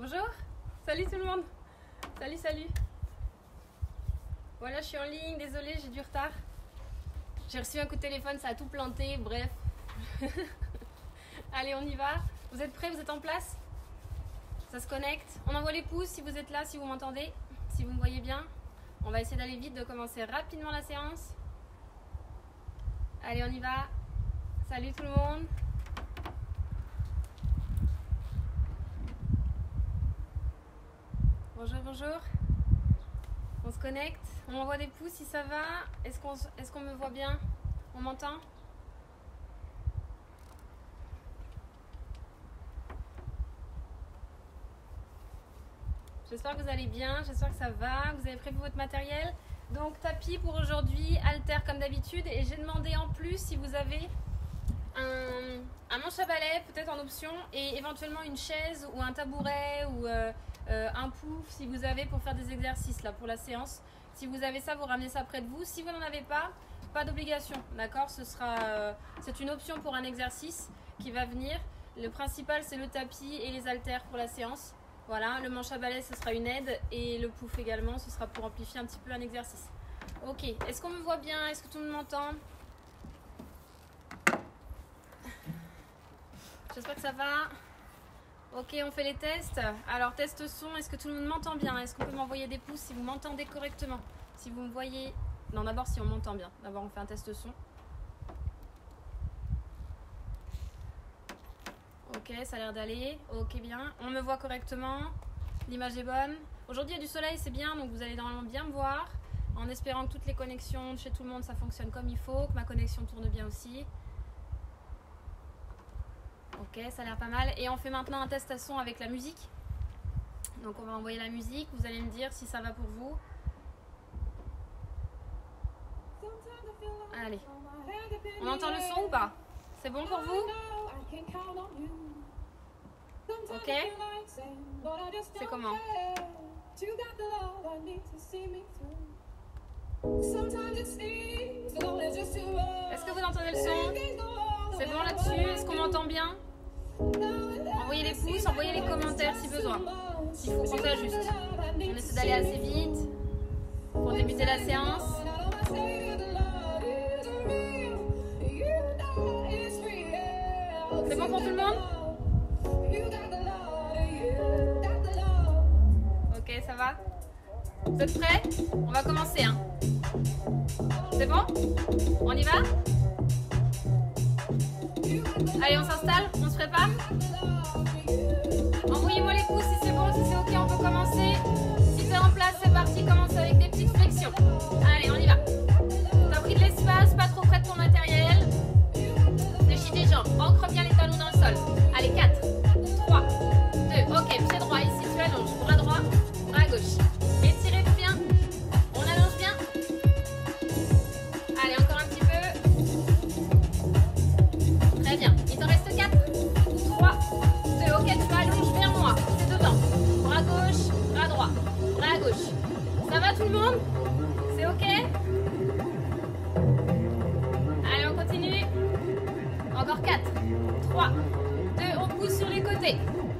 Bonjour. Salut tout le monde. Salut, salut. Voilà, je suis en ligne. Désolée, j'ai du retard. J'ai reçu un coup de téléphone, ça a tout planté. Bref. Allez, on y va. Vous êtes prêts? Vous êtes en place? Ça se connecte. On envoie les pouces si vous êtes là, si vous m'entendez, si vous me voyez bien. On va essayer d'aller vite, de commencer rapidement la séance. Allez, on y va. Salut tout le monde. Bonjour, bonjour. On se connecte. On envoie des pouces si ça va. Est-ce qu'on me voit bien? On m'entend? J'espère que vous allez bien. J'espère que ça va. Vous avez prévu votre matériel. Donc tapis pour aujourd'hui, haltères comme d'habitude. Et j'ai demandé en plus si vous avez un manche à balai peut-être en option. Et éventuellement une chaise ou un tabouret ou... un pouf si vous avez pour faire des exercices là pour la séance. Si vous avez ça, vous ramenez ça près de vous. Si vous n'en avez pas, pas d'obligation, d'accord? C'est une option pour un exercice qui va venir. Le principal c'est le tapis et les haltères pour la séance. Voilà, le manche à balai ce sera une aide et le pouf également, ce sera pour amplifier un petit peu un exercice. Ok, est-ce qu'on me voit bien? Est-ce que tout le monde m'entend? J'espère que ça va. Ok, on fait les tests. Alors, test son, est-ce que tout le monde m'entend bien? Est-ce qu'on peut m'envoyer des pouces si vous m'entendez correctement? Si vous me voyez... Non, d'abord si on m'entend bien. D'abord, on fait un test son. Ok, ça a l'air d'aller. Ok, bien. On me voit correctement. L'image est bonne. Aujourd'hui, il y a du soleil, c'est bien. Donc, vous allez normalement bien me voir. En espérant que toutes les connexions chez tout le monde, ça fonctionne comme il faut. Que ma connexion tourne bien aussi. Ok, ça a l'air pas mal. Et on fait maintenant un test à son avec la musique. Donc on va envoyer la musique. Vous allez me dire si ça va pour vous. Allez. On entend le son ou pas? C'est bon pour vous? Ok. C'est comment? Est-ce que vous entendez le son? C'est bon là-dessus? Est-ce qu'on m'entend bien? Envoyez les pouces, envoyez les commentaires si besoin. S'il faut qu'on s'ajuste. On essaie d'aller assez vite pour débuter la séance. C'est bon pour tout le monde? Ok, ça va? Vous êtes prêts? On va commencer. Hein. C'est bon? On y va? Allez, on s'installe, on se prépare. Envoyez-moi les pouces si c'est bon, si c'est ok, on peut commencer. Si c'est en place, c'est parti, commence avec des petites flexions. Allez, on y va. T'as pris de l'espace, pas trop près de ton matériel. Fléchis tes jambes, ancre bien les talons dans le sol. Allez, 4, 3, 2, ok, pied droit ici, tu allonges. Bras droit, bras gauche. Étirez-vous bien, on allonge bien. Allez, encore un petit peu. Très bien, il t'en reste 4, 3, 2, ok, tu allonges vers moi, c'est dedans. Bras gauche, bras droit, bras gauche. Ça va tout le monde? C'est ok? Allez, on continue. Encore 4, 3, 2, on pousse sur les côtés.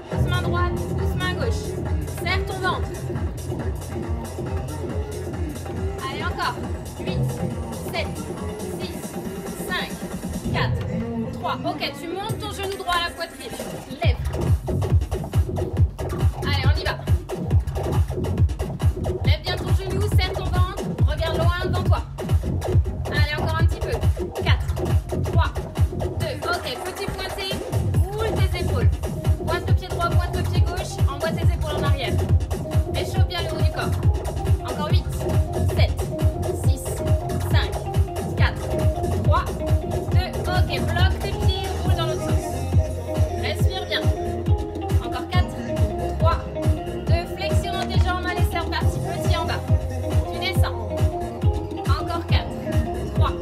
Pousse main droite, pousse main gauche. Serre ton ventre. Allez, encore. 8, 7, 6, 5, 4, 3. Ok, tu montes ton genou droit à la poitrine. Lève. Allez, on y va. Lève bien ton genou, serre ton ventre. Regarde loin devant toi. Allez, encore un petit peu. 4, 3, 2. Ok, petit pointé. Roule tes épaules. Pointe le pied droit, pointe le pied gauche. Envoie tes épaules en arrière. Échauffe bien le haut du corps. Encore 8, 7, 6, 5, 4, 3, 2. Ok, bloque tes pieds, roule dans l'autre sens. Respire bien. Encore 4, 3, 2. Flexion dans tes jambes. Allez, c'est reparti. Petit en bas. Tu descends. Encore 4, 3, 2.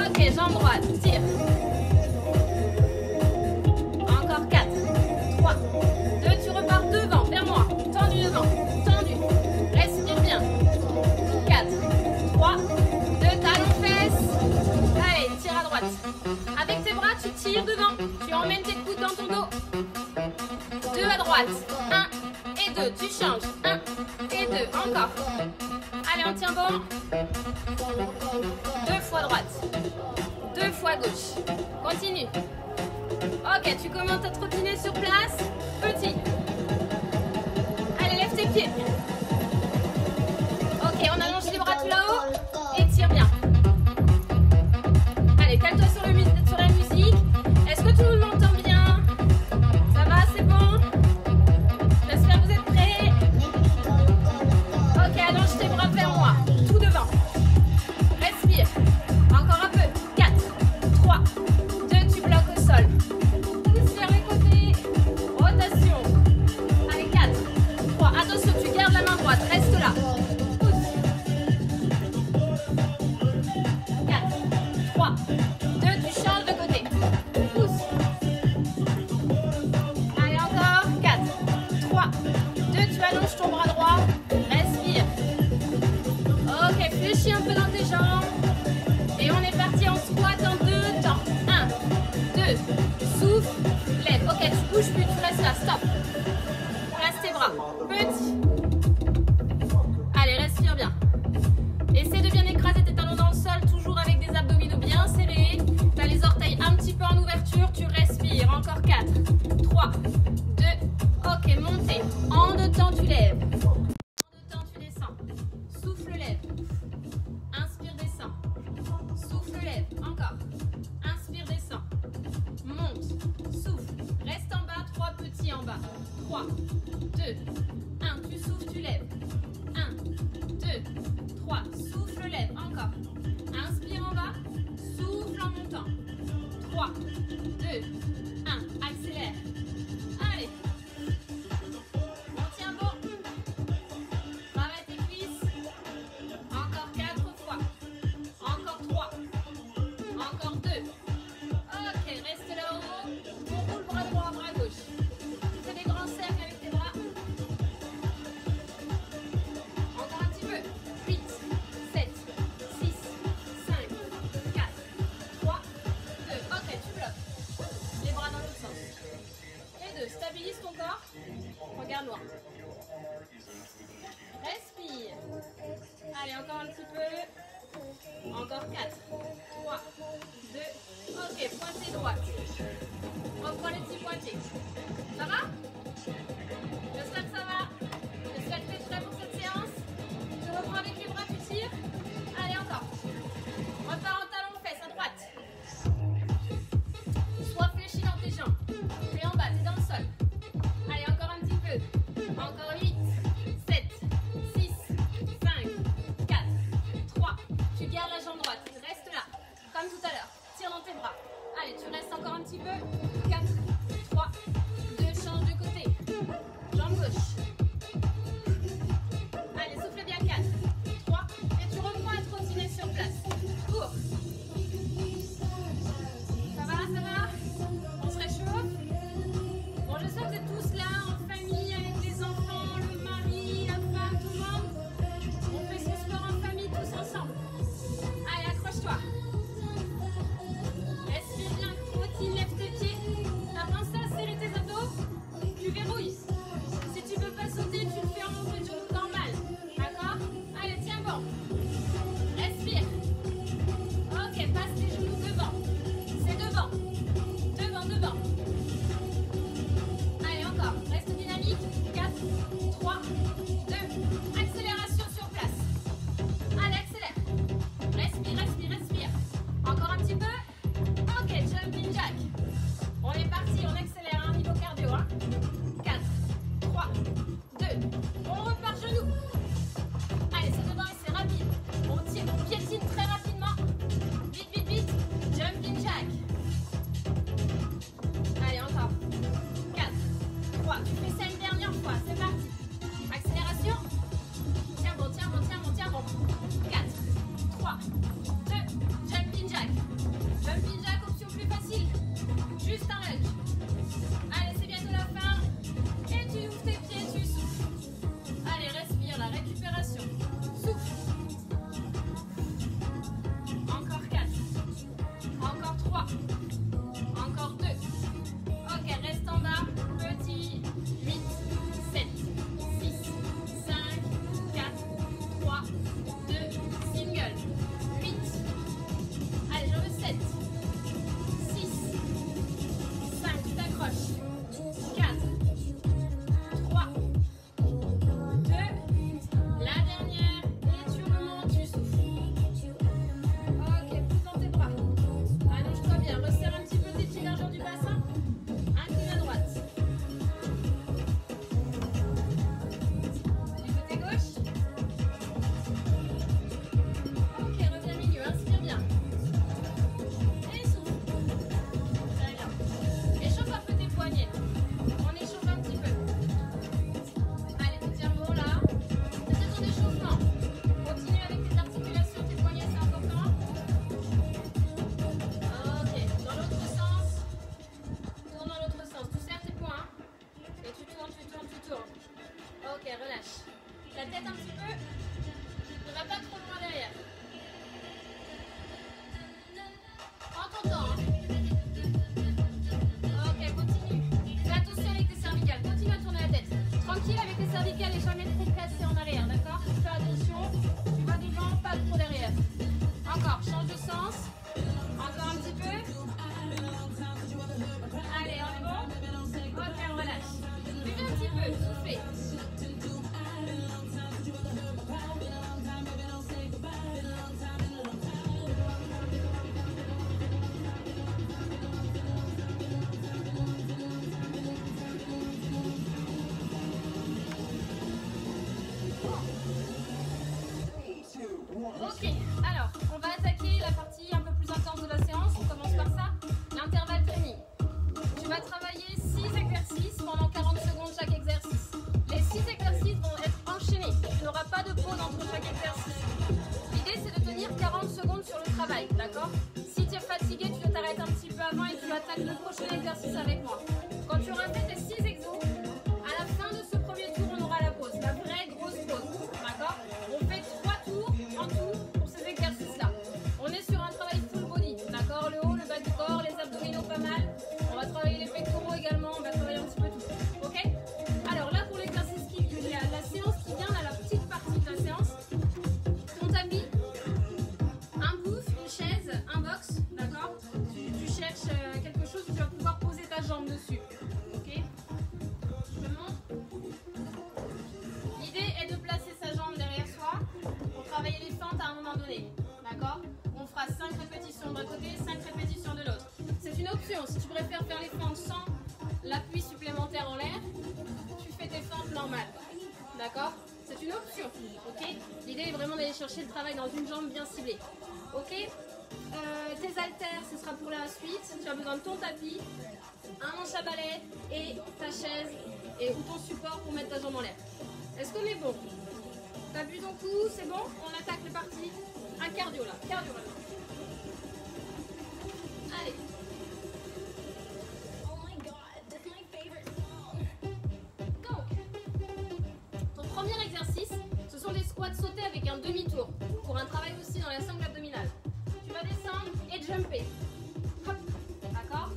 Ok, jambe droite. Tire. Encore 4, 3, 2. Tu repars devant, vers moi. Tendu devant. Tendu. Respire bien. 4, 3, 2. Talons fesses. Allez, tire à droite. Avec tes bras, tu tires devant. Tu emmènes tes coudes dans ton dos. 2 à droite. droite. 1 et 2. Tu changes. 1 et 2. Encore. Allez, on tient bon. 2 fois droite. 2 fois gauche. Continue. Ok, tu commences à trottiner sur place. Petit. Allez, lève tes pieds. Ok, on allonge les bras tout là-haut. Étire bien. Allez, calme-toi sur la musique. Est-ce que tout le monde m'entend bien? Ça va, c'est bon? J'espère que vous êtes prêts. Ok, allonge tes bras vers moi. Tout devant. Respire. Encore un peu. 4, 3, 2, tu bloques au sol. Pousse vers les côtés. Rotation. Allez, 4, 3. Attention, tu gardes la main droite. Reste là. Pousse. 4, 3, 2, tu changes de côté. Pousse. Allez, encore. 4, 3, 2, tu allonges ton bras droit. Respire. Ok, fléchis un peu dans tes jambes. Et on est parti en squat en 2 temps. 1, 2, souffle, lève. Ok, tu bouges plus, tu restes là. Stop. Place tes bras. Petit. Allez, respire bien. Essaie de bien écraser tes talons dans le sol, toujours avec des abdominaux bien serrés. Tu as les orteils un petit peu en ouverture, tu respires. Encore 4, 3, 2, ok, montez. En 2 temps, tu lèves. En 2 temps, tu descends. Souffle, lève. Inspire, descends. Souffle, lève. Encore. Inspire, descends. Monte. Souffle. Reste en bas, 3 petits en bas. 3, 2, 1. Tu souffles, tu lèves. 1, 2, 3. Souffle, lève. Encore. Inspire en bas. Souffle en montant. 3, 2, 1. Accélère. Allez. On tient bon. Travaille tes cuisses. Encore 4 fois. Encore 3. Encore 2. Ok, reste là-haut. On roule bras droit, bras gauche. Fais des grands cercles avec tes bras. Encore un petit peu. 8, 7, 6, 5, 4, 3, 2. Ok, tu bloques. Les bras dans l'autre sens. Et 2. Stabilise ton corps. Regarde loin. Respire. Allez, encore un petit peu. Encore 4, 3, 2. Ok, pointée droite. Reprends les petits pointés. Ça va? J'espère que ça va. J'espère que tu es prêt pour cette séance. Tu reprends avec les bras, tu tires. Allez, encore. Repars en talon fesse à droite. Sois fléchi dans tes jambes. Tu es en bas, tu es dans le sol. Allez, encore un petit peu. Encore 8, 7, 6, 5, 4, 3. Tu gardes la jambe droite. Reste là, comme tout à l'heure. Tire dans tes bras. Allez, tu restes encore un petit peu. 4, 3, tête un petit peu. Ne va pas trop loin derrière. Prends ton temps. Hein. Ok, continue. Fais attention avec tes cervicales. Continue à tourner la tête. Tranquille avec tes cervicales et jamais trop cassé en arrière, d'accord? Fais attention. Tu vas devant, pas trop derrière. Encore, change de sens. Encore un petit peu. Allez, on est bon? Ok, on relâche. Buvez un petit peu, soufflez. Ok, alors, on va attaquer la partie un peu plus intense de la séance. On commence par ça, l'intervalle training. Tu vas travailler 6 exercices pendant 40 secondes chaque exercice. Les 6 exercices vont être enchaînés. Tu n'auras pas de pause entre chaque exercice. L'idée, c'est de tenir 40 secondes sur le travail, d'accord? Si tu es fatigué, tu t'arrêtes un petit peu avant et tu attaques le prochain exercice avec moi. Quand tu auras fait tes 6 exos, à la fin de ce premier tour, on aura la pause, la vraie grosse pause, d'accord? On fait 3 tours en tout pour ces exercices-là. On est sur un travail full body, d'accord? Le haut, le bas du corps, les abdominaux pas mal. On va travailler les pectoraux également, on va travailler un petit peu tout, ok? Alors là, pour l'exercice qui vient, la séance qui vient, là, la petite partie de la séance, ton tapis, un booth, une chaise, un box, d'accord? Tu cherches quelque chose où tu vas pouvoir poser ta jambe dessus, ok? Je te montre. L'idée est de placer sa jambe derrière soi pour travailler les fentes à un moment donné, d'accord? On fera 5 répétitions d'un côté, 5 répétitions de l'autre. C'est une option, si tu préfères faire les fentes sans l'appui supplémentaire en l'air, tu fais tes fentes normales, d'accord? C'est une option, ok? L'idée est vraiment d'aller chercher le travail dans une jambe bien ciblée, ok? Tes haltères, ce sera pour la suite. Tu as besoin de ton tapis, un manche à balai et ta chaise ou ton support pour mettre ta jambe en l'air. Est-ce qu'on est bon? T'as bu ton coup, c'est bon? On attaque les parties. Un cardio là, cardio là. Allez. Donc, ton premier exercice, ce sont des squats sautés avec un demi-tour pour un travail aussi dans la sangle abdominale. Tu vas descendre et jumper. Hop, d'accord?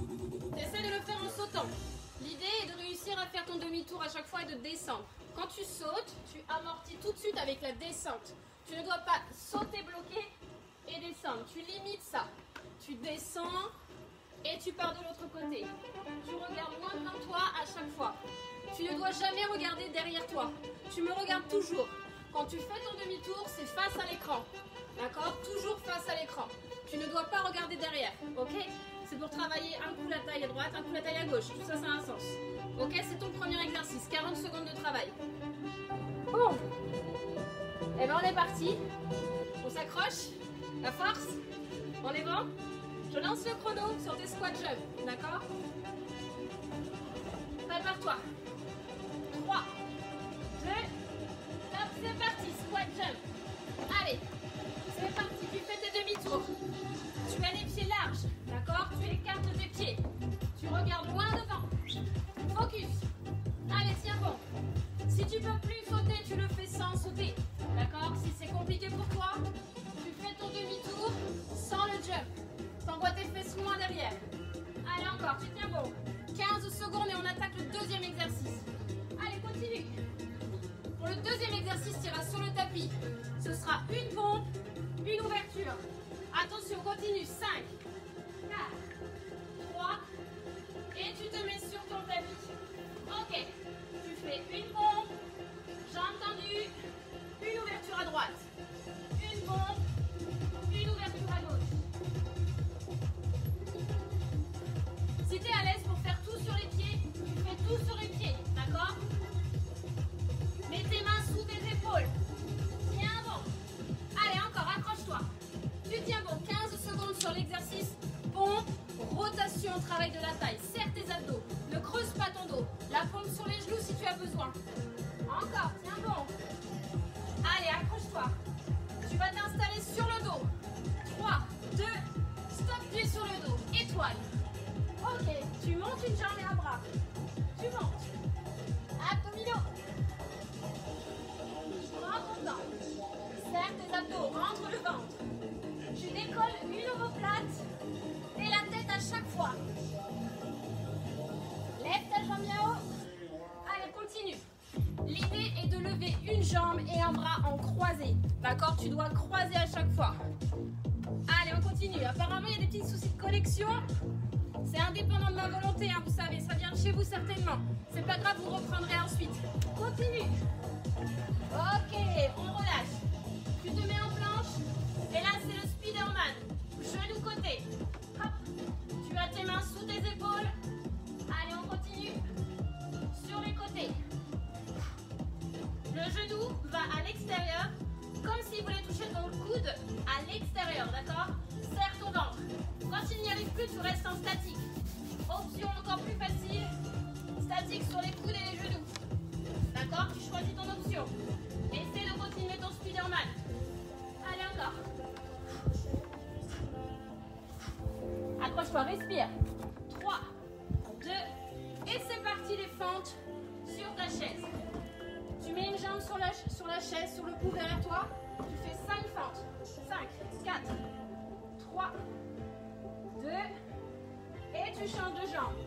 Tu essaies de le faire en sautant. L'idée est de réussir à faire ton demi-tour à chaque fois et de descendre. Quand tu sautes, tu amortis tout de suite avec la descente. Tu ne dois pas sauter bloqué et descendre. Tu limites ça. Tu descends et tu pars de l'autre côté. Tu regardes loin devant toi à chaque fois. Tu ne dois jamais regarder derrière toi. Tu me regardes toujours. Quand tu fais ton demi-tour, c'est face à l'écran. D'accord? Toujours face à l'écran. Tu ne dois pas regarder derrière. Ok? C'est pour travailler un coup la taille à droite, un coup la taille à gauche. Tout ça, ça a un sens. Ok? C'est ton premier exercice. 40 secondes de travail. Bon. Et bien, on est parti. On s'accroche. La force. On est bon? Je lance le chrono sur tes squat jump. D'accord? Prépare-toi. 3, 2, top, c'est parti. Squat jump. Allez. C'est parti. Tu fais tes demi-tours. Tu as les pieds larges. D'accord? Tu écartes tes pieds. Tu regardes loin devant. Focus. Allez, tiens bon. Si tu peux plus sauter, tu le fais sans sauter. D'accord? Si c'est compliqué pour toi, tu fais ton demi-tour sans le jump. T'envoies tes fesses loin derrière. Allez, encore, tu tiens bon. 15 secondes et on attaque le deuxième exercice. Allez, continue. Pour le deuxième exercice, tu iras sur le tapis. Ce sera une pompe, une ouverture. Attention, continue. 5, 4, 3, et tu te mets sur ton tapis. Ok, tu fais une pompe, jambe tendue, une ouverture à droite. Une pompe, une ouverture à gauche. Si tu es à l'aise pour faire tout sur les pieds, tu fais tout sur les pieds, d'accord? Mets tes mains sous tes épaules. Tiens bon. Allez, encore, accroche-toi. Tu tiens bon, 15 secondes sur l'exercice. Pompe, rotation, travail de la taille. Serre tes abdos. Ne creuse pas ton dos. La pompe sur les genoux si tu as besoin. Encore, tiens bon. Allez, accroche-toi. Tu vas t'installer sur le dos. 3, 2, stop, pied sur le dos. Étoile. Ok, tu montes une jambe et un bras. Tu montes. Abdominaux. jambe et un bras en croisé. D'accord? Tu dois croiser à chaque fois. Allez, on continue. Apparemment, il y a des petits soucis de connexion. C'est indépendant de ma volonté, hein, vous savez. Ça vient de chez vous certainement. C'est pas grave, vous reprendrez ensuite. Continue. Ok, on relâche. Tu te mets en planche. Et là, c'est le Spider-Man. Genou côté. Hop. Tu as tes mains sous tes épaules. Allez, on continue. Sur les côtés. Le genou va à l'extérieur, comme s'il voulait toucher ton coude à l'extérieur, d'accord? Serre ton ventre. Quand il n'y arrive plus, tu restes en statique. Option encore plus facile, statique sur les coudes et les genoux. D'accord? Tu choisis ton option. Essaie de continuer ton Spider-Man. Allez, encore. Accroche-toi, respire. 3, 2, et c'est parti les fentes sur ta chaise. Tu mets une jambe sur la chaise, sur le cou derrière toi. Tu fais 5 fentes. 5, 4, 3, 2, et tu changes de jambe.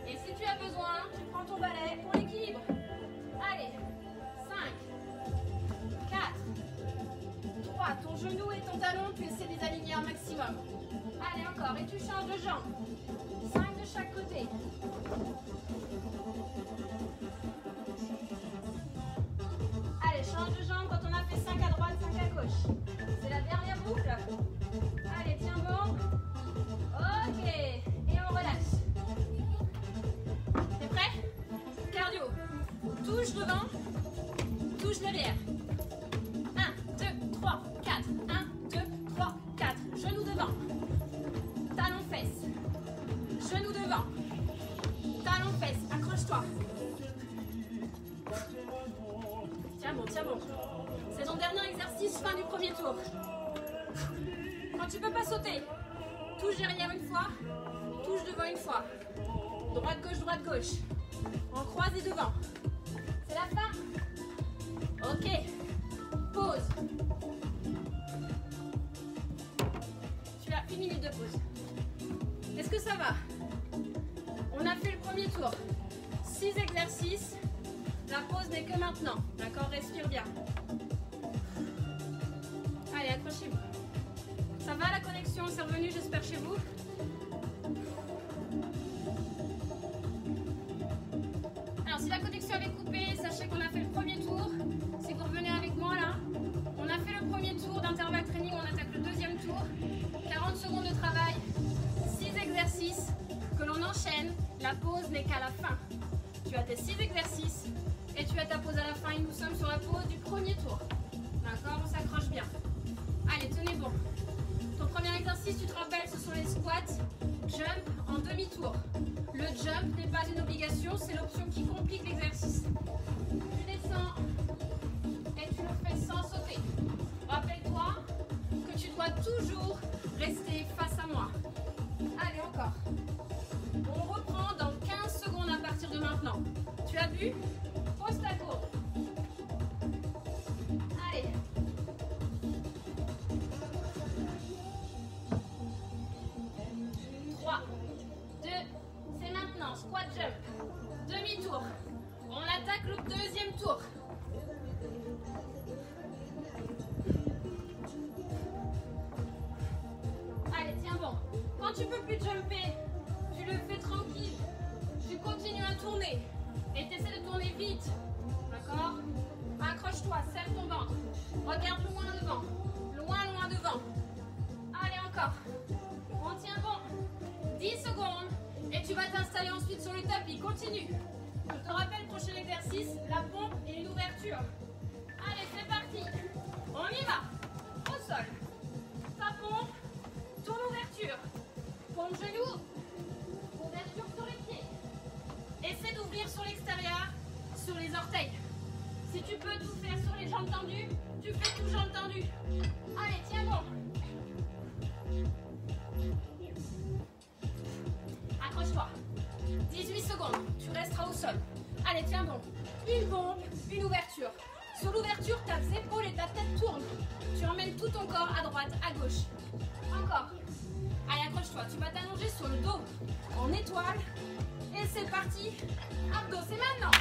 Et si tu as besoin, tu prends ton balai pour l'équilibre. Allez, 5, 4, 3, ton genou et ton talon, tu essaies de les aligner un maximum. Allez, encore, et tu changes de jambe. 5 de chaque côté. Allez, change de jambe quand on a fait 5 à droite, 5 à gauche. C'est la dernière boucle. Allez, tiens bon. Ok, et on relâche. T'es prêt? Cardio. Touche devant, touche derrière. 1, 2, 3, 4. 1, 2, 3, 4. Genou devant. Talon fesse. Genou devant. Talon fesse. Accroche-toi. Tiens bon, tiens bon. C'est ton dernier exercice, fin du premier tour. Quand tu peux pas sauter, touche derrière une fois, touche devant une fois. Droite, gauche. En croisé devant. C'est la fin. Ok. Pause. Tu as 1 minute de pause. Est-ce que ça va? On a fait le premier tour. 6 exercices. La pause n'est que maintenant. D'accord? Respire bien. Allez, accrochez-vous. Ça va la connexion? C'est revenu, j'espère, chez vous? Alors, si la connexion avait coupé, sachez qu'on a fait le premier tour. Si vous revenez avec moi là, on a fait le premier tour d'intervalle training, on attaque le deuxième tour. 40 secondes de travail, 6 exercices que l'on enchaîne. La pause n'est qu'à la fin. Tu as tes 6 exercices et tu as ta pause à la fin et nous sommes sur la pause du premier tour. D'accord? On s'accroche bien. Allez, tenez bon. Ton premier exercice, tu te rappelles, ce sont les squats, jump en demi-tour. Le jump n'est pas une obligation, c'est l'option qui complique l'exercice. Tu descends et tu le fais sans sauter. Rappelle-toi que tu dois toujours rester face à moi. Allez, encore. On reprend dans 15 secondes à partir de maintenant. Tu as vu? Pose ta courbe. Allez. C'est maintenant, squat jump, demi-tour. On attaque le deuxième tour. Allez, tiens bon. Quand tu peux plus jumper, tu le fais tranquille. Tu continues à tourner et tu essaies de tourner vite. D'accord? Accroche-toi, serre ton ventre. Regarde loin devant. Loin devant. Allez, encore. On tient bon. 10 secondes. Et tu vas t'installer ensuite sur le tapis. Continue. Je te rappelle, prochain exercice, la pompe et une ouverture. Allez, c'est parti. On y va. Au sol. Ta pompe, ton ouverture. Pompe genou. Ouverture sur les pieds. Essaie d'ouvrir sur l'extérieur, sur les orteils. Si tu peux tout faire sur les jambes tendues, tu fais tout jambes tendues. Allez, tiens bon. Accroche-toi. 18 secondes. Tu resteras au sol. Allez, tiens bon. Une pompe, une ouverture. Sur l'ouverture, tes épaules et ta tête tournent. Tu emmènes tout ton corps à droite, à gauche. Encore. Allez, accroche-toi. Tu vas t'allonger sur le dos en étoile. Et c'est parti. Abdos, c'est maintenant.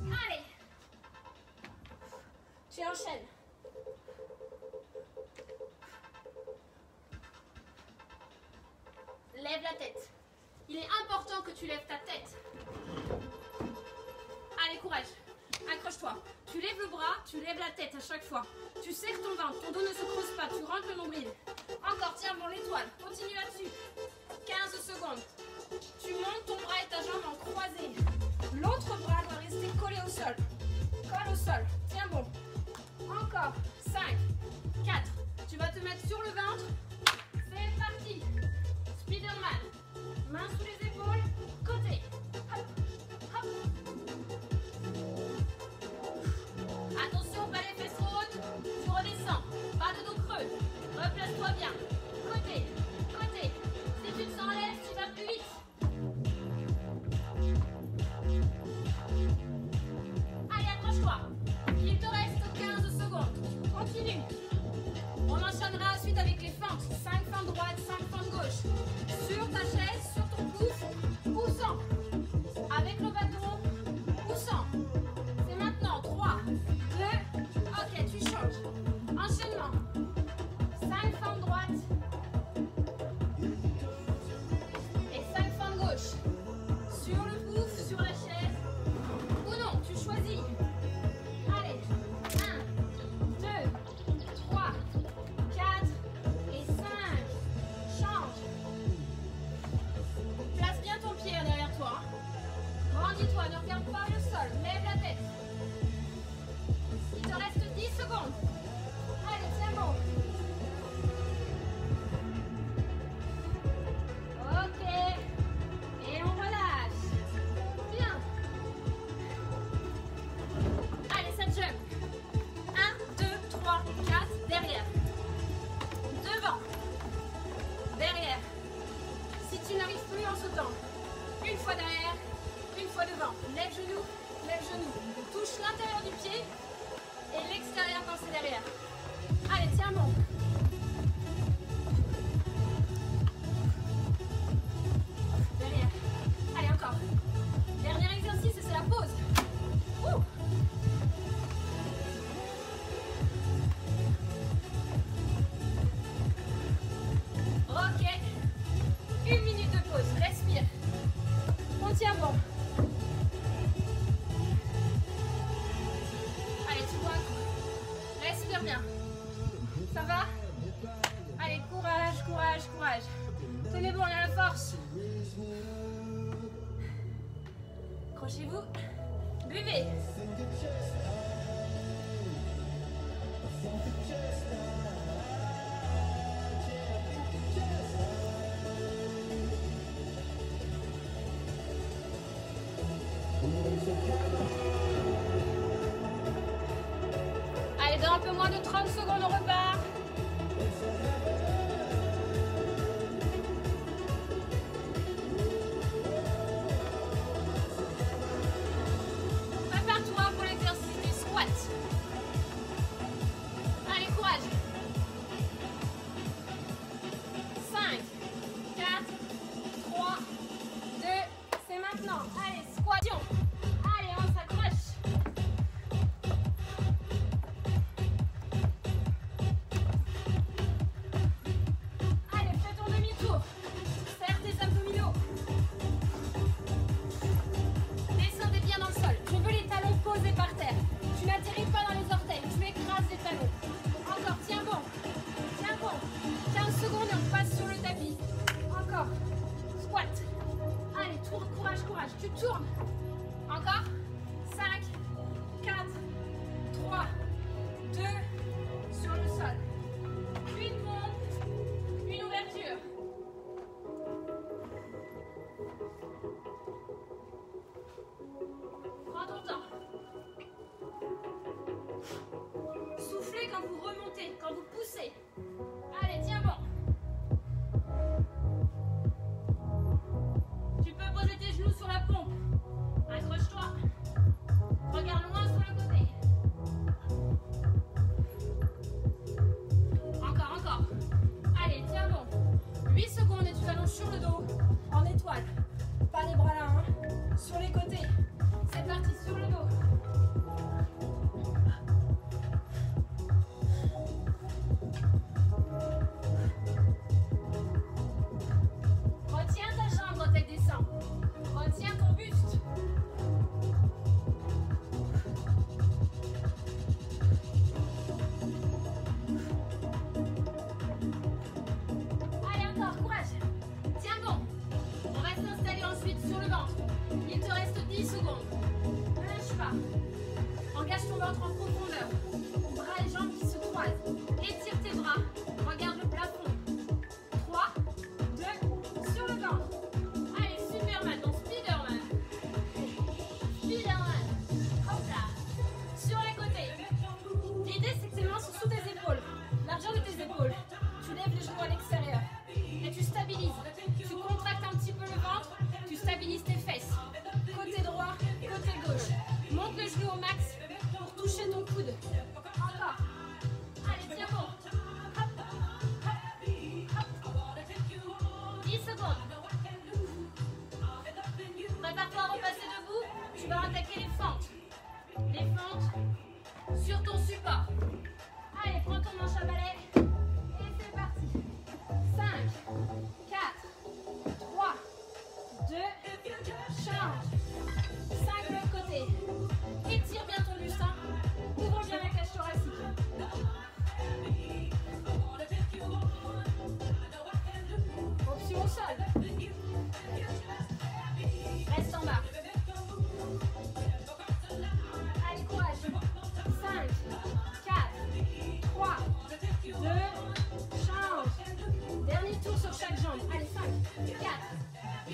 Allez. Tu enchaînes. Lève la tête. Il est important que tu lèves ta tête. Allez, courage. Accroche-toi. Tu lèves le bras, tu lèves la tête à chaque fois. Tu serres ton ventre, ton dos ne se creuse pas, tu rentres le nombril. Encore, tiens bon, l'étoile. Continue là-dessus. 15 secondes. Tu montes ton bras et ta jambe en croisée. L'autre bras doit rester collé au sol. Colle au sol. Tiens bon. Encore. 5, 4. Tu vas te mettre sur le ventre. C'est parti. Spiderman. Mains sous les épaules. Côté. Hop. Hop. Attention, pas les fesses hautes. Tu redescends. Pas de dos creux. Replace-toi bien. Côté. Côté. Si tu te sens à l'aise, tu vas plus vite. Allez, accroche-toi. Il te reste 15 secondes. Continue. On enchaînera ensuite avec les fentes. 5 fentes droites, 5 fentes gauche. Sur ta chaise, sur ton pouce, ou sans. Avec le bâton, ou sans. C'est maintenant. 3, 2, ok, tu changes. Enchaînement. 5 fentes droites. Et 5 fentes gauche. Sur le pouce, sur la chaise. Ou non, tu choisis. Allez. 1, 2, 3, 4 et 5. Change. Place bien ton pied derrière toi. Grandis-toi, ne regarde pas le sol. Lève la tête. Il te reste 10 secondes. Allez, tiens bon. Ok. Et on relâche. Bien. Allez, ça jump. 1, 2, 3, 4. Derrière. Devant. Derrière. Si tu n'arrives plus en sautant, une fois derrière, une fois devant. Lève genou, lève genou. Touche l'intérieur du pied et l'extérieur quand c'est derrière. Allez, tiens bon. Derrière. Allez, encore. Dernier exercice, c'est la pause. Ouh. Ok. 1 minute de pause. Respire. On tient bon. Allez, tu bois un coup. Respire bien. Ça va? Allez, courage, courage, courage. Tenez bon, on a la force. Accrochez-vous. Buvez. Allez, dans un peu moins de 30 secondes, on repart. Prépare-toi pour l'exercice du squat. Allez, courage. 5, 4, 3, 2, c'est maintenant. Allez, squat. Allez, on s'accroche. Allez, fais ton demi-tour. Serre tes abdominaux. Descendez bien dans le sol. Je veux les talons posés par terre. Tu n'atterris pas dans les orteils. Tu écrases les talons. Encore, tiens bon. Tiens bon. 15 secondes et on passe sur le tapis. Encore. Squat. Allez, tourne, courage, courage. Tu tournes. Encore. 5, 4, 3, 2, sur le sol. Une pompe, une ouverture. Prends ton temps. Soufflez quand vous remontez, quand vous poussez. Allez, tiens bon. Tu peux poser tes genoux sur la pompe. Accroche-toi. Regarde loin sur le côté. Encore, encore. Allez, tiens bon. 8 secondes et tu t'allonges sur le dos, en étoile. Pas les bras là, hein. Sur les côtés. C'est parti, sur le dos. ventre en profondeur. Bras et jambes qui se croisent. Étire tes bras. Regarde le plafond. 3, 2, sur le ventre. Allez, Superman, donc Spiderman. Spiderman. Hop là. Sur les côtés. L'idée, c'est que tes mains sont sous tes épaules. Largeur de tes épaules. Tu lèves les genoux à l'extérieur. Et tu stabilises. Tu contractes un petit peu le ventre. Tu stabilises tes fesses. Côté droit, côté gauche. Monte le genou au max pour toucher ton coude. Encore. Allez, tiens bon. Hop, hop, hop. 10 secondes. Prépare-toi à repasser debout. Tu vas attaquer les fentes. Les fentes sur ton support. Allez, prends ton manche à balai. Et c'est parti. 5, 4, 3, 2, change. 5 de l'autre côté. Étire bien ton buste. Ouvre bien la cage thoracique. Option au sol. Reste en bas. Allez, courage. 5, 4, 3, 2, change. Dernier tour sur chaque jambe. Allez, 5, 4,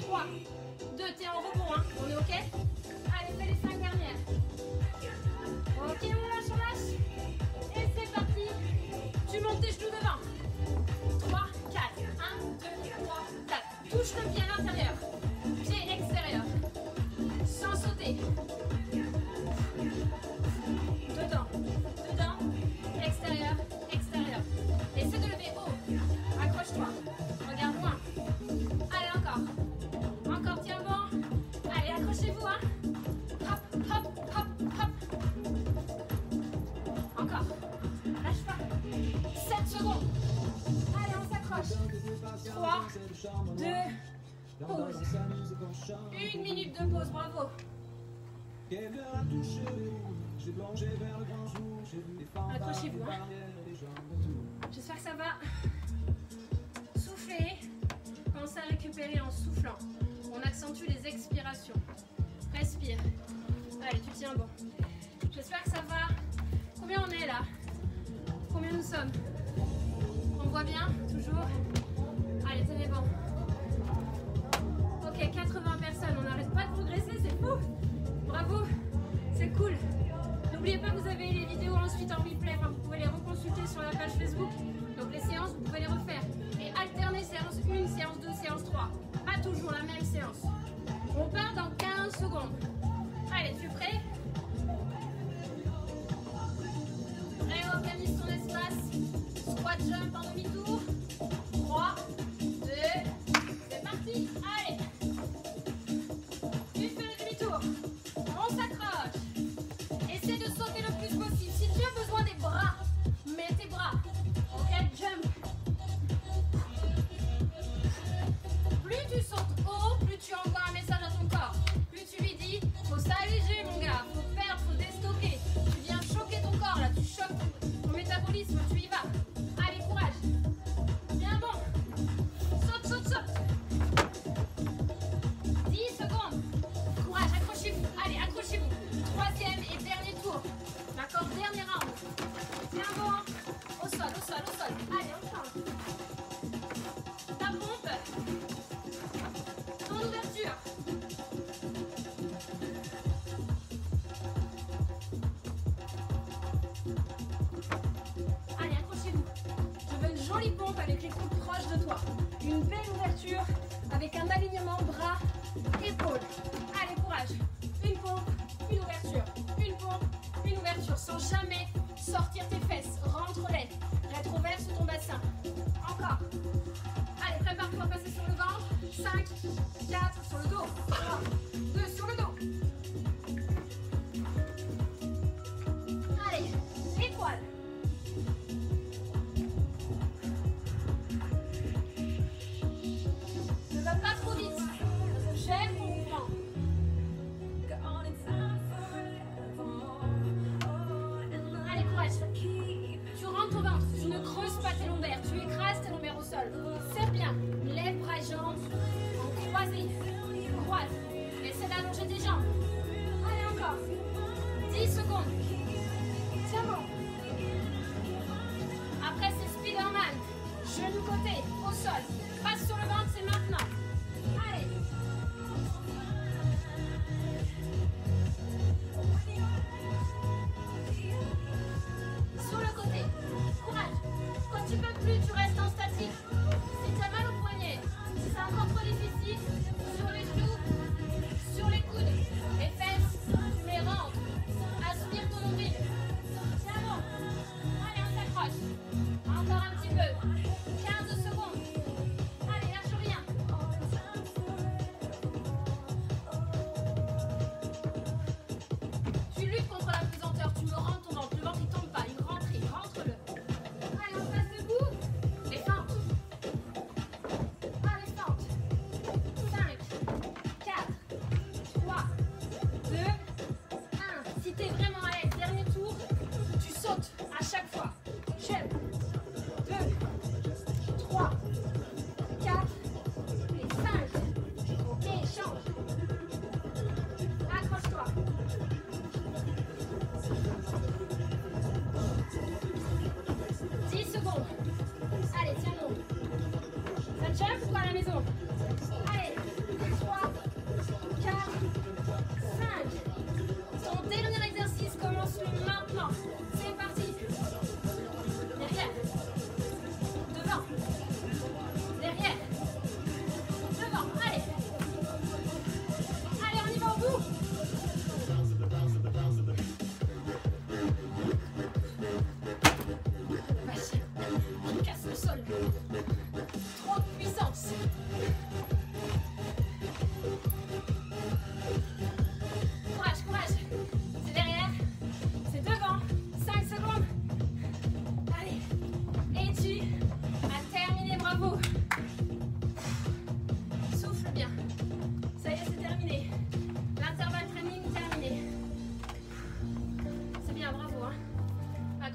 3, 2. T'es en rebond, hein. On est OK? Allez, fais les 5 dernières. OK, on lâche. Et c'est parti. Tu montes tes genoux devant. 3, 4. 1, 2, 3, 4. Touche le pied à l'intérieur. Pied extérieur. Sans sauter. Dedans. Extérieur. Essaie de lever haut. Accroche-toi. Regarde loin. Allez, encore, tiens bon. Allez, accrochez-vous, hein. Hop. Encore. Lâche pas. 7 secondes. Allez, on s'accroche. 3, 2, pause. 1 minute de pause, bravo. Accrochez-vous, hein. J'espère que ça va. Soufflez. Pensez à récupérer en soufflant. On accentue les expirations. Respire. Allez, tu tiens bon. J'espère que ça va. Combien on est là? Combien nous sommes? On voit bien? Toujours? Allez, tenez bon. Ok, 80 personnes. On n'arrête pas de progresser, c'est fou. Bravo. C'est cool. N'oubliez pas que vous avez les vidéos ensuite en replay. Enfin, vous pouvez les reconsulter sur la page Facebook. Donc les séances, vous pouvez les refaire. Et alterner séance 1, séance 2, séance 3. Pas toujours la même séance. On part dans 15 secondes. Allez, tu es prêt? Réorganise ton espace. Squat jump en demi-tour. 3, 2, c'est parti. Allez. Tu fais le demi-tour. On s'accroche. Essaie de sauter le plus possible. Si tu as besoin des bras, mets tes bras. Ok, jump. Plus tu sautes haut, plus tu envoies un message à ton corps. Plus tu lui dis, faut s'alléger mon gars, faut perdre, faut déstocker. Tu viens choquer ton corps là, tu choques ton métabolisme, tu y vas. Allez, courage. Bien bon. Saute. 10 secondes. Courage, accrochez-vous. Allez, accrochez-vous. 3e et dernier tour. D'accord, dernier round. Tiens bon. Au sol. Allez, on change. Ta pompe. Ton ouverture. Allez, accrochez-vous. Je veux une jolie pompe avec les coudes proches de toi. Une belle ouverture avec un alignement bras, épaules. Allez, courage. Une pompe, une ouverture. Une pompe, une ouverture. Sans jamais sortir tes fesses. Rentre-les. Rétroverse ton bassin. Encore. Allez, prépare-toi à passer sur le ventre. 5, 4, sur le dos. 3, 2, sur le dos. Allez, étoile. Ne va pas trop vite. J'aime mon mouvement. Allez, courage. Tu rentres au ventre. Tu ne creuses pas tes lombaires. Tu écrases tes lombaires au sol. Serre bien. Lève bras et jambes. En croisé. Croise. Essaie d'allonger tes jambes. Allez, encore. 10 secondes.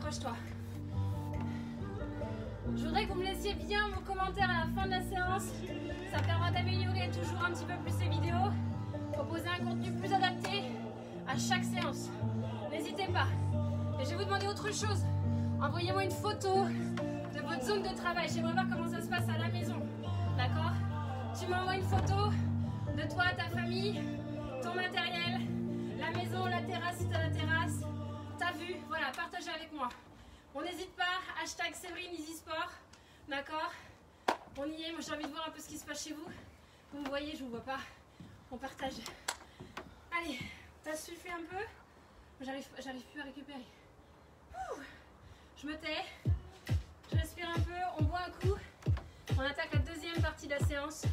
accroche-toi. Je voudrais que vous me laissiez bien vos commentaires à la fin de la séance. Ça permettra d'améliorer toujours un petit peu plus les vidéos. Proposer un contenu plus adapté à chaque séance. N'hésitez pas. Et je vais vous demander autre chose. Envoyez-moi une photo de votre zone de travail. J'aimerais voir comment ça se passe à la maison. D'accord? Tu m'envoies une photo de toi, ta famille, ton matériel, la maison, la terrasse si tu as la terrasse, ta vue. Voilà, partagez avec moi. On n'hésite pas, hashtag Séverine Easy Sport. D'accord? On y est, moi j'ai envie de voir un peu ce qui se passe chez vous. Vous me voyez, je ne vous vois pas. On partage. Allez, t'as suffi un peu? J'arrive plus à récupérer. Ouh, je me tais. Je respire un peu, on boit un coup. On attaque la deuxième partie de la séance.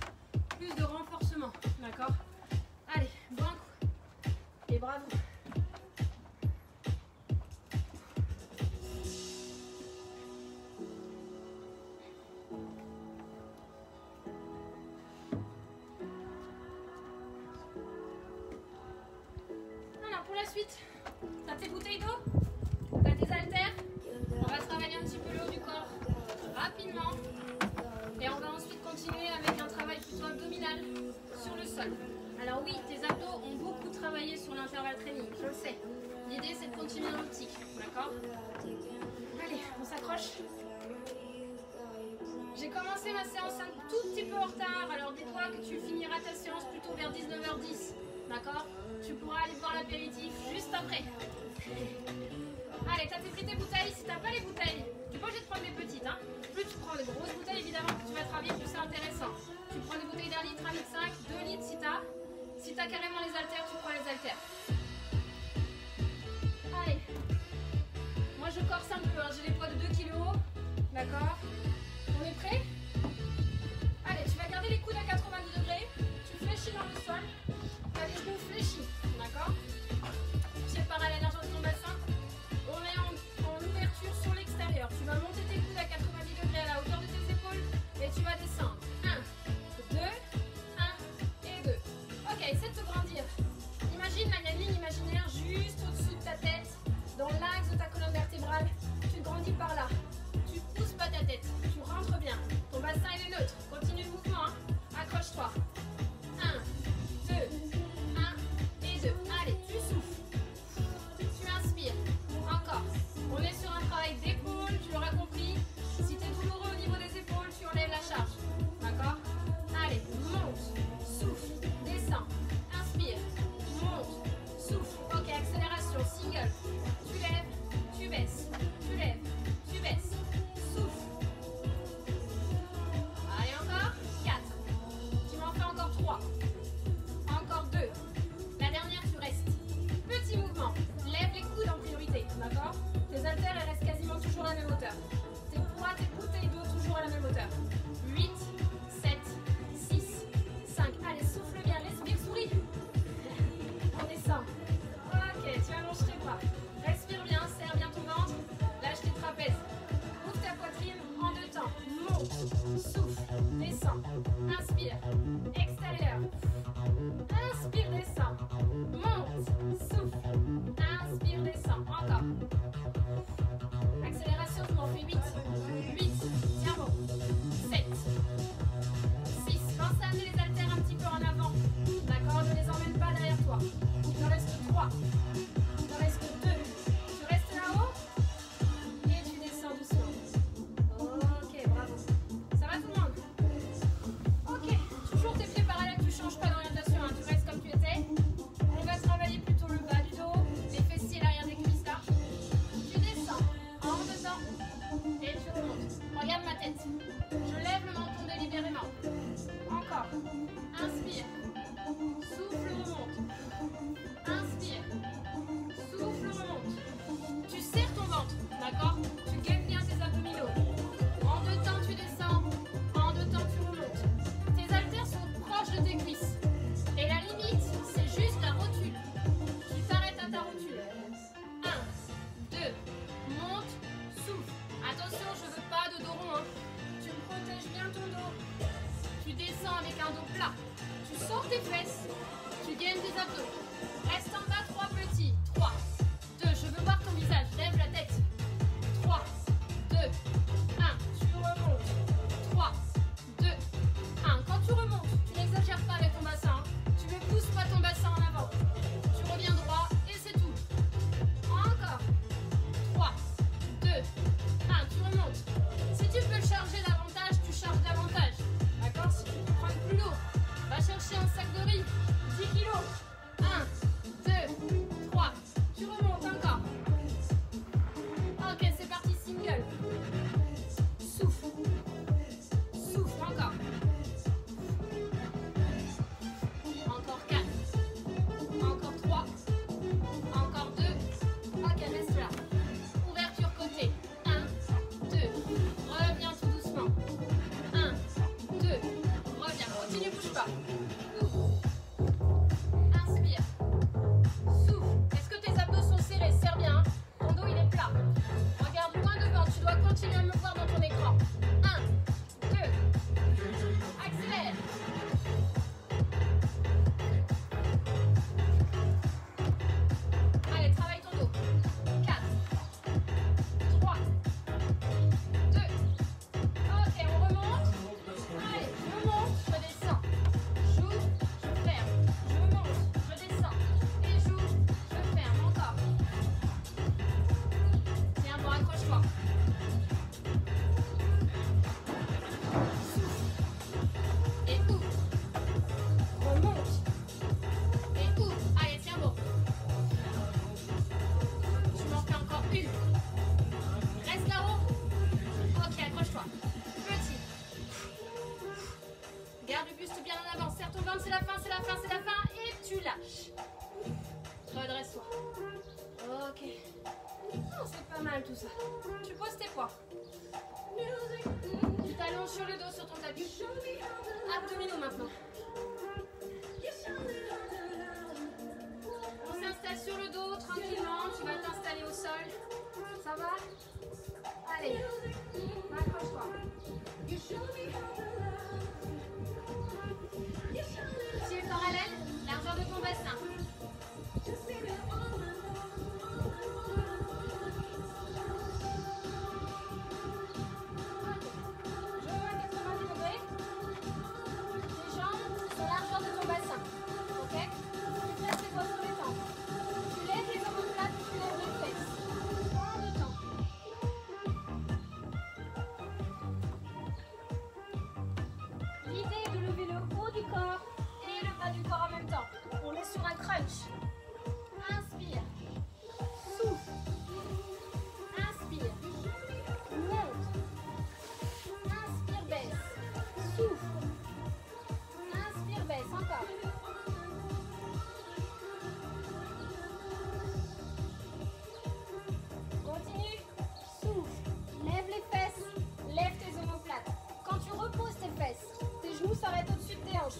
Plus de renforcement. D'accord? Allez, bois un coup. Et bravo. Pour la suite, tu as tes bouteilles d'eau, tu as tes haltères. On va travailler un petit peu le haut du corps rapidement. Et on va ensuite continuer avec un travail plutôt abdominal sur le sol. Alors oui, tes abdos ont beaucoup travaillé sur l'intervalle training, je le sais. L'idée c'est de continuer dans l'optique, d'accord? Allez, on s'accroche. J'ai commencé ma séance un tout petit peu en retard, alors dis-toi que tu finiras ta séance plutôt vers 19h10. D'accord? Tu pourras aller boire l'apéritif juste après. Allez, t'as pris tes bouteilles. Si t'as pas les bouteilles, tu peux obligé de prendre des petites. Hein. Plus tu prends des grosses bouteilles, évidemment, que tu vas travailler, plus c'est intéressant. Tu prends des bouteilles d'1 litre, 1,5 litre, 2 litres si t'as. Si t'as carrément les haltères, tu prends les haltères. Allez. Moi, je corse un peu. Hein. J'ai les poids de 2 kg. D'accord? On est prêt? Allez, tu vas garder les coudes à 90 degrés. Tu fléchis dans le sol. Tu as les genoux fléchis, d'accord? Pieds parallèles à de ton bassin. On est en ouverture sur l'extérieur. Tu vas monter tes coudes à 90 degrés à la hauteur de tes épaules et tu vas descendre. 1, 2, 1 et 2. Ok, essaie de te grandir. Imagine, là, il y a une ligne imaginaire juste au-dessus de ta tête, dans l'axe de ta colonne vertébrale. Tu te grandis par là. Tu pousses pas ta tête. Tu rentres bien. Ton bassin il est neutre. Continue le mouvement. Hein. Accroche-toi. 1, 2, 1 et 2. Allez, tu souffles. Tu inspires. Encore. On est sur un travail d'épaule, tu l'auras compris. Si tu es douloureux au niveau des épaules, tu enlèves la charge. D'accord? Allez, monte, souffle, descends, inspire, monte, souffle. Ok, accélération, single. Tu lèves, tu baisses, tu lèves, tu baisses. Souffle. Allez, encore. 4. Tu m'en fais encore 3. Encore 2. La dernière, tu restes. Petit mouvement. Lève les coudes en priorité. D'accord? Tes haltères, elles restent quasiment toujours à la même hauteur. Tes poids, tes bouteilles d'eau, toujours à la même hauteur. 8, 7, 6, 5. Allez, souffle bien. Respire, souris. On descend. Ok, tu allonges tes bras. Respire bien, serre bien ton ventre. Lâche tes trapèzes. Ouvre ta poitrine en 2 temps. Monte, souffle, descend. Inspire, extérieur. Inspire, descend. Monte, souffle. Inspire, descend. Encore. Accélération, tu m'en fais 8. 8. Tiens bon. 7. 6. Pense à amener les haltères un petit peu en avant. D'accord? Ne les emmène pas derrière toi. Il t'en reste 3. Il t'en reste 2. Tu restes là-haut. Et tu descends doucement. Ok, bravo. Ça va tout le monde? Ok. Toujours tes pieds parallèles, tu ne changes pas dans mal tout ça. Tu poses tes poids. Tu t'allonges sur le dos sur ton tapis. Abdominaux maintenant. On s'installe sur le dos tranquillement. Tu vas t'installer au sol. Ça va? Allez, accroche-toi. Pieds parallèles, largeur de ton bassin.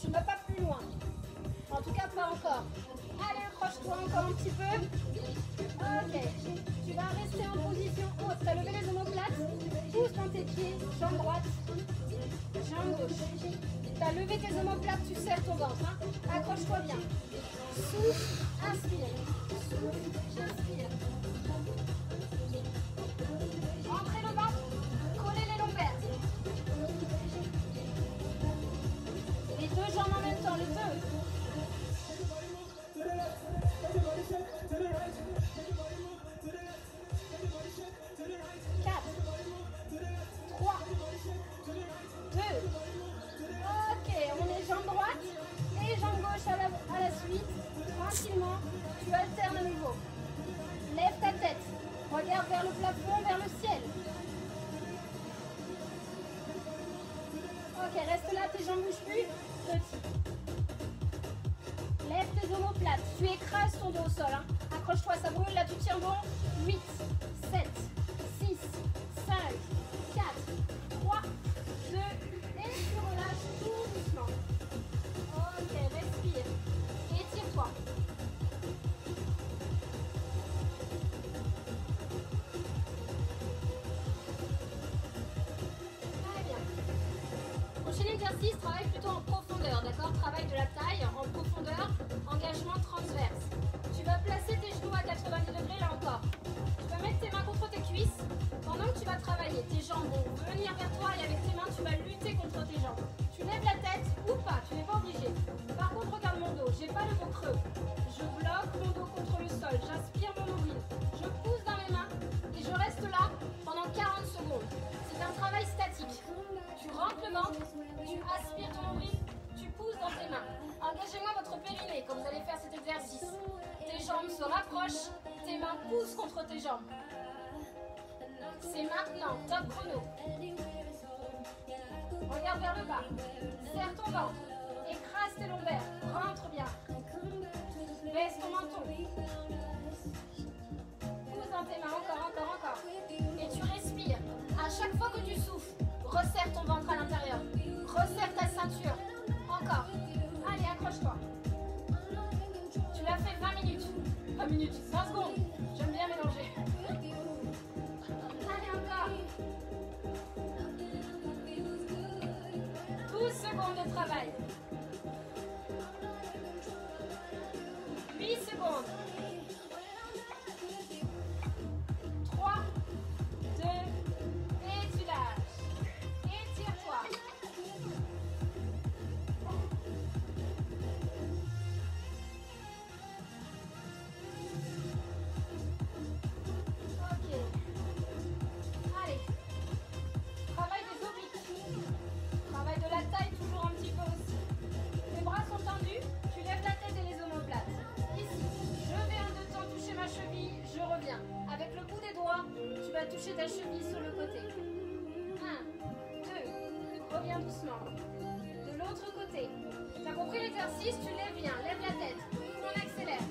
Tu ne vas pas plus loin. En tout cas, pas encore. Allez, accroche-toi encore un petit peu. Ok. Tu vas rester en position haute. Tu as levé les omoplates. Pousse dans tes pieds. Jambe droite. Jambe gauche. Tu as levé tes omoplates. Tu serres ton ventre. Hein. Accroche-toi bien. Souffle. Inspire. Souffle. Inspire. Rentrez le ventre. Collez les lombaires. Les deux jambes en même temps, les deux. 4, 3, 2. Ok, on est jambe droite et jambe gauche à la suite. Tranquillement, tu alternes à nouveau. Lève ta tête. Regarde vers le plafond, vers le ciel. Ok, reste là, tes jambes ne bougent plus. Petit. Lève tes omoplates. Tu écrases ton dos au sol. Hein. Accroche-toi, ça brûle. Là, tu tiens bon. 8, 7, 6, 5, 4, 3, 2. Et tu relâches tout doucement. Ok, respire. Étire-toi. Prochain exercice, travaille plutôt en profondeur, d'accord? Travail de la taille en profondeur, engagement transverse. Tu vas placer tes genoux à 90 degrés là encore. Tu vas mettre tes mains contre tes cuisses pendant que tu vas travailler. Tes jambes vont venir vers toi et avec tes mains, tu vas lutter contre tes jambes. Tu lèves la tête ou pas, tu n'es pas obligé. Par contre, regarde mon dos, j'ai pas le dos creux. Je bloque mon dos contre le sol, j'aspire mon nombril. Je pousse dans mes mains et je reste là pendant 40 secondes. C'est un travail statique. Tu rentres le ventre, tu aspires ton nombril, tu pousses dans tes mains. Engagez-moi votre périnée quand vous allez faire cet exercice. Tes jambes se rapprochent, tes mains poussent contre tes jambes. C'est maintenant, top chrono. Regarde vers le bas, serre ton ventre, écrase tes lombaires, rentre bien. Baisse ton menton. Pousse dans tes mains, encore. Et tu respires. À chaque fois que tu souffles, resserre ton ventre à l'intérieur. Resserre ta ceinture. Encore. Allez, accroche-toi. Tu l'as fait 20 minutes. 20 minutes, 20 secondes. J'aime bien mélanger. Allez, encore. 12 secondes de travail. 8 secondes. 3, 2, et tu lâches. Étire-toi. Ok. Allez. Travail des obliques. Travail de la taille toujours un petit peu aussi. Les bras sont tendus. Tu lèves la tête et les omoplates. Ici. Je vais un deux temps toucher ma cheville. Je reviens. Avec le bout des doigts, tu vas toucher ta cheville sur le côté. 1, 2. Reviens doucement. De l'autre côté. Tu as compris l'exercice? Tu lèves bien. Lève la tête. On accélère.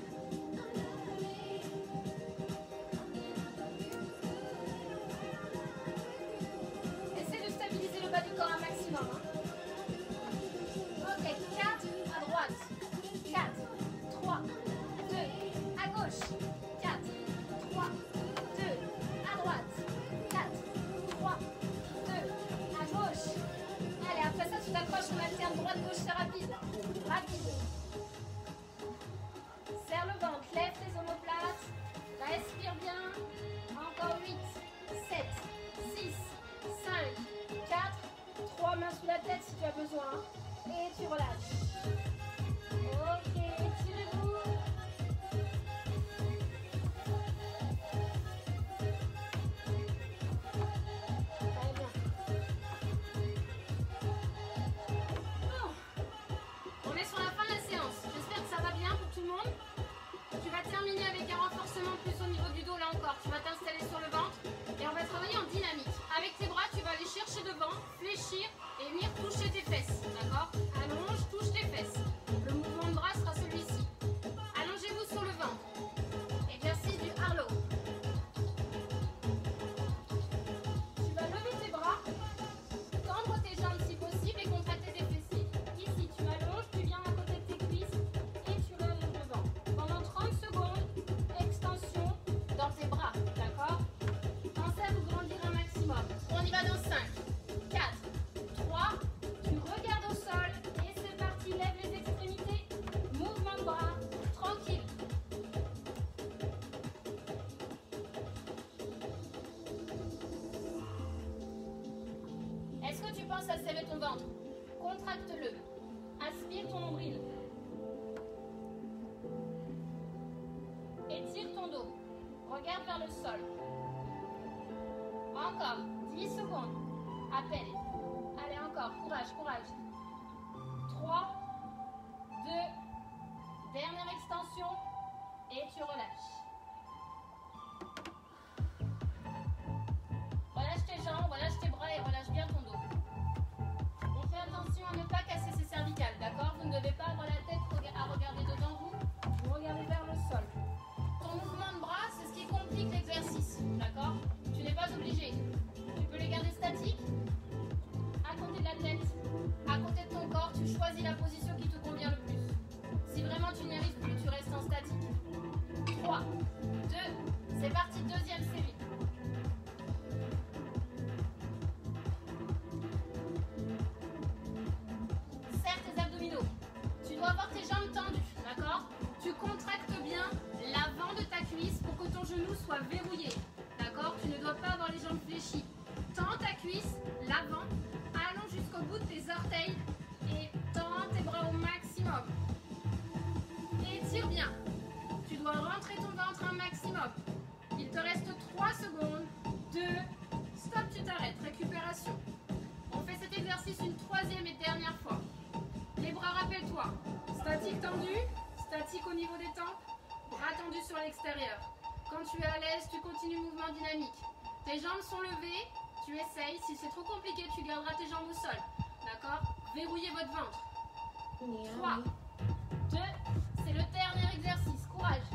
d'accord? Tu vas t'installer sur le ventre et on va travailler en dynamique. Avec tes bras, tu vas aller chercher devant, fléchir et venir toucher tes fesses, d'accord? Allonge, touche tes fesses. Le mouvement de bras sera celui-ci. Allongez-vous sur le ventre. Exercice du Harlow. Tu vas lever tes bras, tendre tes jambes si possible et contracter tes fessiers. Ici, tu allonges, tu viens à côté de tes cuisses et tu relèves devant. Pendant 30 secondes, extension dans tes bras, d'accord? Pensez à vous grandir un maximum. On y va dans 5, 4, 3, tu regardes au sol et c'est parti, lève les extrémités, mouvement de bras, tranquille. Est-ce que tu penses à serrer ton ventre? Contracte-le. Aspire ton nombril. Étire ton dos. Regarde vers le sol. Encore. 10 secondes. À peine. Allez, encore. Courage, courage. 3, 2, dernière extension. Et tu relâches. Relâche tes jambes, relâche tes bras et relâche bien ton dos. On fait attention à ne pas casser ses cervicales, d'accord? Vous ne devez pas avoir la tête à regarder devant vous, vous regardez vers le sol. Ton mouvement de bras, c'est ce qui complique l'exercice, d'accord? Tu n'es pas obligé. Tu peux les garder statiques, à côté de la tête, à côté de ton corps, tu choisis la position qui te convient le plus. Si vraiment tu n'y arrives plus, tu restes en statique. 3, 2, c'est parti, deuxième série. Serre tes abdominaux. Tu dois avoir tes jambes tendues, d'accord? Tu contractes bien l'avant de ta cuisse pour que ton genou soit verrouillé, d'accord? Tu ne dois pas avoir les jambes fléchies. Tends ta cuisse, l'avant, allonge jusqu'au bout de tes orteils et tends tes bras au maximum. Et étire bien. Tu dois rentrer ton ventre un maximum. Il te reste 3 secondes. 2, stop, tu t'arrêtes. Récupération. On fait cet exercice une troisième et dernière fois. Les bras, rappelle-toi. Statique tendu, statique au niveau des tempes, bras tendus sur l'extérieur. Quand tu es à l'aise, tu continues le mouvement dynamique. Tes jambes sont levées, tu essayes. Si c'est trop compliqué, tu garderas tes jambes au sol. D'accord? Verrouillez votre ventre. 3, 2, c'est le dernier exercice. Courage.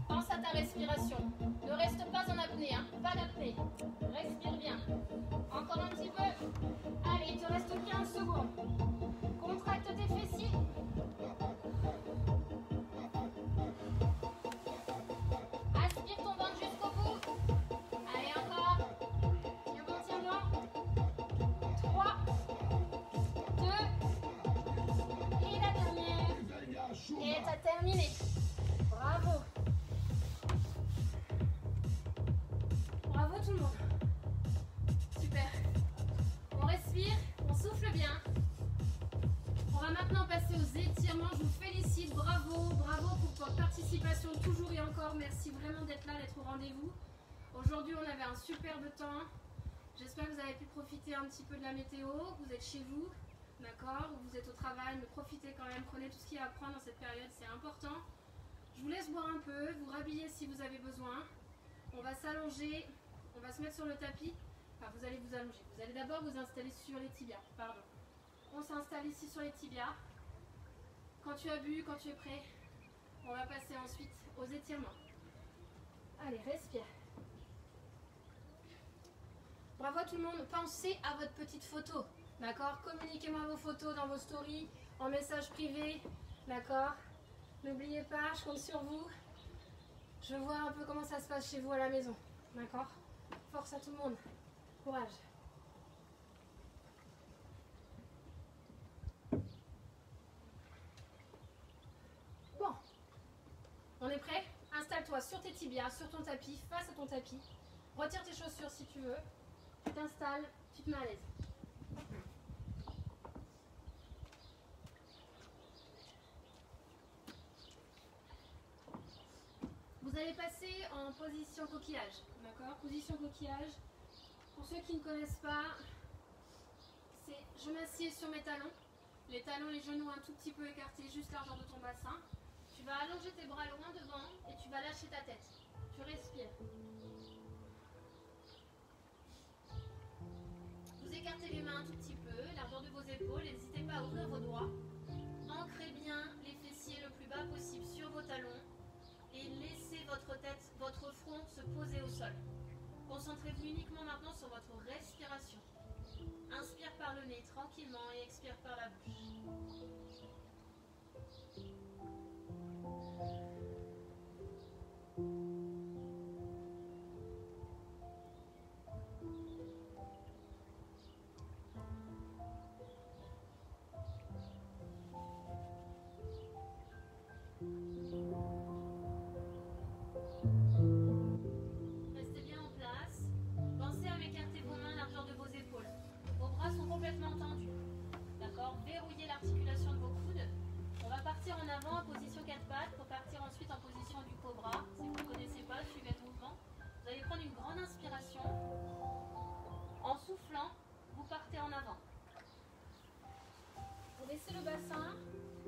Pense à ta respiration. Ne reste pas en apnée, hein? Pas d'apnée. Respire bien. Encore un petit peu. Allez, il te reste 15 secondes. Contracte tes fessiers. Aspire ton ventre jusqu'au bout. Allez, encore. Tiens bon, tiens bon. 3, 2, et la dernière. Et t'as terminé. Bravo. Bravo tout le monde. Super. On respire, on souffle bien. On va maintenant passer aux étirements. Je vous félicite. Bravo, bravo pour votre participation toujours et encore. Merci vraiment d'être là, d'être au rendez-vous. Aujourd'hui, on avait un superbe temps. J'espère que vous avez pu profiter un petit peu de la météo. Vous êtes chez vous, d'accord? Vous êtes au travail, mais profitez quand même. Prenez tout ce qu'il y a à prendre dans cette période, c'est important. Je vous laisse boire un peu, vous rhabiller si vous avez besoin. On va s'allonger, on va se mettre sur le tapis. Enfin, vous allez vous allonger. Vous allez d'abord vous installer sur les tibias. Pardon. On s'installe ici sur les tibias. Quand tu as bu, quand tu es prêt, on va passer ensuite aux étirements. Allez, respire. Bravo à tout le monde. Pensez à votre petite photo. D'accord? Communiquez-moi vos photos dans vos stories, en message privé. D'accord? N'oubliez pas, je compte sur vous. Je veux voir un peu comment ça se passe chez vous à la maison. D'accord? Force à tout le monde. Courage. Bon. On est prêt? Installe-toi sur tes tibias, sur ton tapis, face à ton tapis. Retire tes chaussures si tu veux. Tu t'installes, tu te mets à l'aise. Vous allez passer en position coquillage, d'accord? Position coquillage. Pour ceux qui ne connaissent pas, Je m'assieds sur mes talons. Les talons, les genoux un tout petit peu écartés, juste largeur de ton bassin. Tu vas allonger tes bras loin devant et tu vas lâcher ta tête. Tu respires. Vous écartez les mains un tout petit peu, largeur de vos épaules. N'hésitez pas à ouvrir vos doigts. Ancrez bien les fessiers le plus bas possible sur vos talons et laissez votre tête, votre front se poser au sol. Concentrez-vous uniquement maintenant sur votre respiration. Inspire par le nez tranquillement et expire par la bouche. Restez bien en place. Pensez à m'écarter vos mains largeur de vos épaules. Vos bras sont complètement tendus. D'accord? Verrouillez l'articulation de vos coudes. On va partir en avant en position 4 pattes pour partir ensuite en position du cobra. Si vous ne connaissez pas, suivez le mouvement. Vous allez prendre une grande inspiration. En soufflant, vous partez en avant. Vous laissez le bassin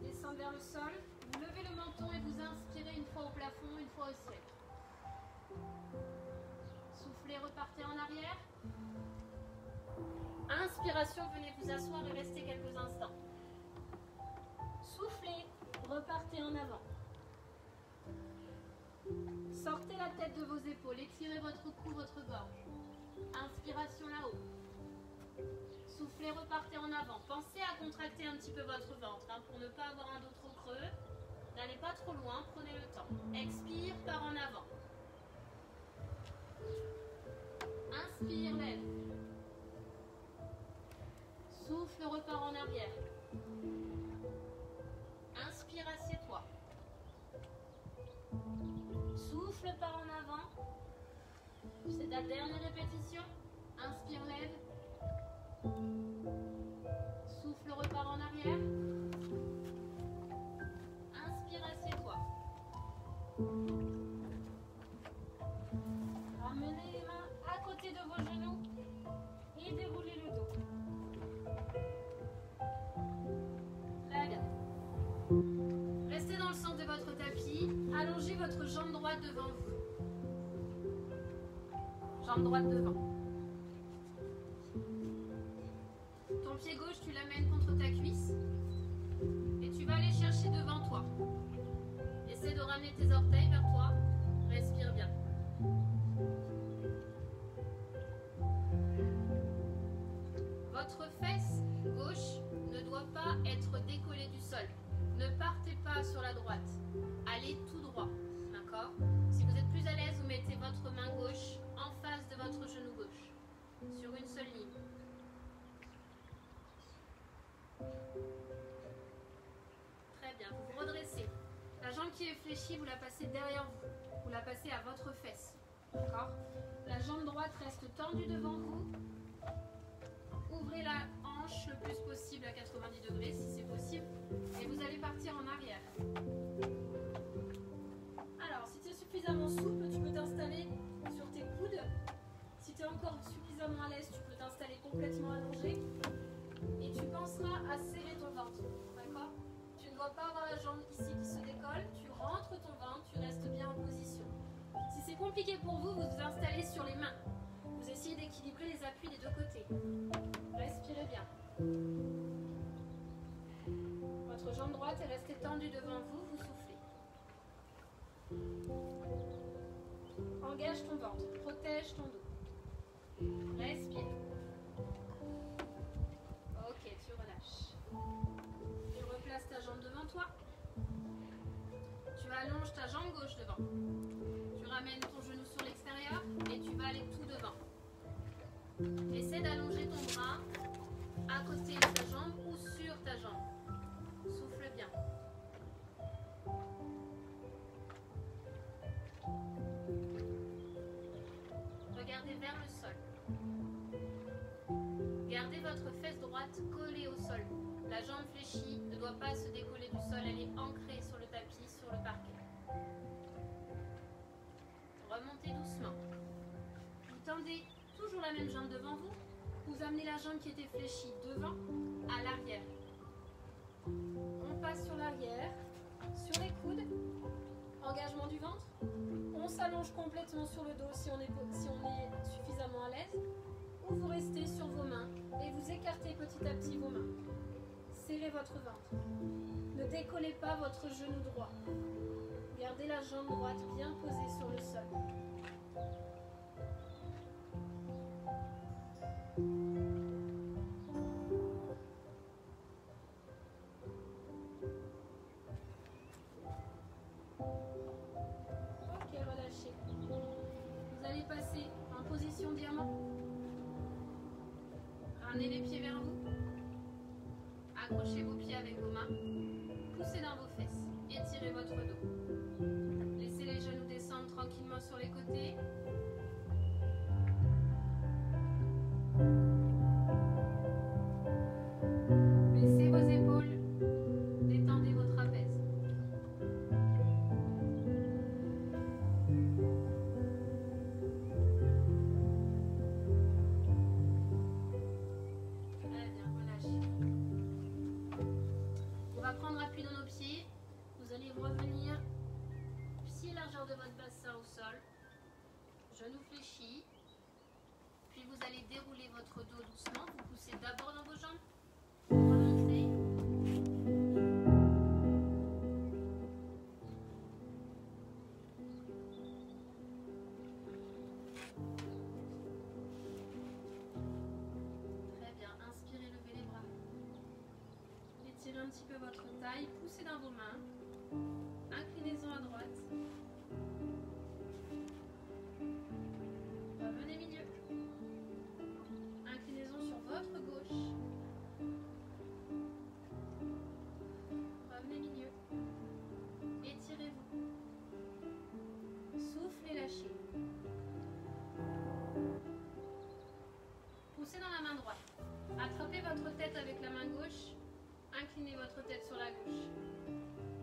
descendre vers le sol. Vous levez le menton et vous inspirez une fois au plafond, une fois au ciel. Soufflez, repartez en arrière. Inspiration, venez vous asseoir et restez quelques instants. Soufflez, repartez en avant. Sortez la tête de vos épaules, étirez votre cou, votre gorge. Inspiration là-haut. Soufflez, repartez en avant. Pensez à contracter un petit peu votre ventre pour ne pas avoir un dos trop creux. N'allez pas trop loin, prenez le temps. Expire, part en avant. Inspire, lève. Souffle, repart en arrière. Inspire, assieds-toi. Souffle, part en avant. C'est ta dernière répétition. Inspire, lève. Souffle, repart en arrière. Inspire, assieds-toi. Ramenez les mains à côté de vos genoux et déroulez le dos. Très bien. Restez dans le centre de votre tapis. Allongez votre jambe droite devant vous. Jambe droite devant. Ton pied gauche, tu l'amènes contre ta cuisse. Et tu vas aller chercher devant toi. Essaie de ramener tes orteils vers toi. Respire bien. Votre fesse gauche ne doit pas être décollée du sol. Ne partez pas sur la droite. Allez tout droit. D'accord? Si vous êtes plus à l'aise, vous mettez votre main gauche en face de votre genou gauche. Sur une seule ligne. Très bien. Vous vous redressez. La jambe qui est fléchie, vous la passez derrière vous. Vous la passez à votre fesse. D'accord? La jambe droite reste tendue devant vous. Ouvrez la hanche le plus possible à 90 degrés si c'est possible. Et vous allez partir en arrière. Alors, si tu es suffisamment souple, tu peux t'installer sur tes coudes. Si tu es encore suffisamment à l'aise, tu peux t'installer complètement allongé. Et tu penseras à serrer ton ventre. D'accord? Tu ne dois pas avoir la jambe ici qui se décolle. Tu rentres ton ventre, tu restes bien en position. Si c'est compliqué pour vous, vous vous installez sur les mains. Vous essayez d'équilibrer les appuis des deux côtés. Respirez bien. Votre jambe droite est restée tendue devant vous, vous soufflez. Engage ton ventre, protège ton dos. Respire. Ok, tu relâches. Tu replaces ta jambe devant toi. Tu allonges ta jambe gauche devant. Tu ramènes ton genou sur l'extérieur et tu vas aller tout devant. Essaie d'allonger ton bras à côté de ta jambe ou sur ta jambe. Souffle bien. Regardez vers le sol. Gardez votre fesse droite collée au sol. La jambe fléchie ne doit pas se décoller du sol, elle est ancrée sur le tapis, sur le parquet. Remontez doucement. Vous tendez toujours la même jambe devant vous. Vous amenez la jambe qui était fléchie devant à l'arrière. On passe sur l'arrière, sur les coudes, engagement du ventre. On s'allonge complètement sur le dos si on est suffisamment à l'aise. Ou vous restez sur vos mains et vous écartez petit à petit vos mains. Serrez votre ventre. Ne décollez pas votre genou droit. Gardez la jambe droite bien posée sur le sol. Ok, relâchez. Vous allez passer en position diamant. Ramenez les pieds vers vous. Accrochez vos pieds avec vos mains. Poussez dans vos fesses. Étirez votre dos. Laissez les genoux descendre tranquillement sur les côtés. Baissez vos épaules. Détendez vos trapèzes. Très bien, relâchez. On va prendre appui dans nos pieds. Vous allez revenir pied largeur de votre bassin au sol. Genoux fléchis. Puis vous allez dérouler votre dos doucement. Vous poussez d'abord dans vos jambes. Remontez. Très bien. Inspirez, levez les bras. Étirez un petit peu votre taille. Poussez dans vos mains. Inclinaison à droite. Revenez milieu. Inclinaison sur votre gauche. Revenez milieu. Étirez-vous. Soufflez, lâchez. Poussez dans la main droite. Attrapez votre tête avec la main gauche. Inclinez votre tête sur la gauche.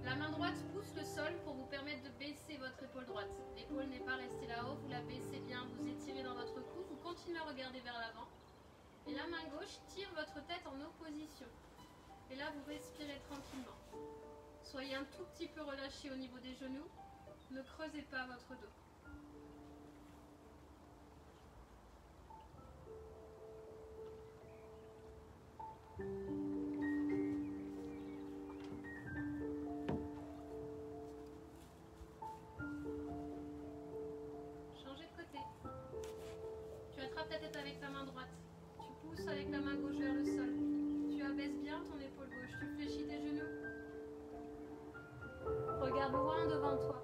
La main droite pousse le sol pour vous permettre de baisser votre épaule droite. L'épaule n'est pas restée là-haut, vous la baissez bien, vous étirez dans votre cou, vous continuez à regarder vers l'avant. Et la main gauche tire votre tête en opposition. Et là, vous respirez tranquillement. Soyez un tout petit peu relâché au niveau des genoux. Ne creusez pas votre dos. Changez de côté. Tu attrapes ta tête avec ta main droite. Tu pousses avec la main gauche vers le sol. Tu abaisses bien ton épaule gauche. Tu fléchis tes genoux. Regarde loin devant toi.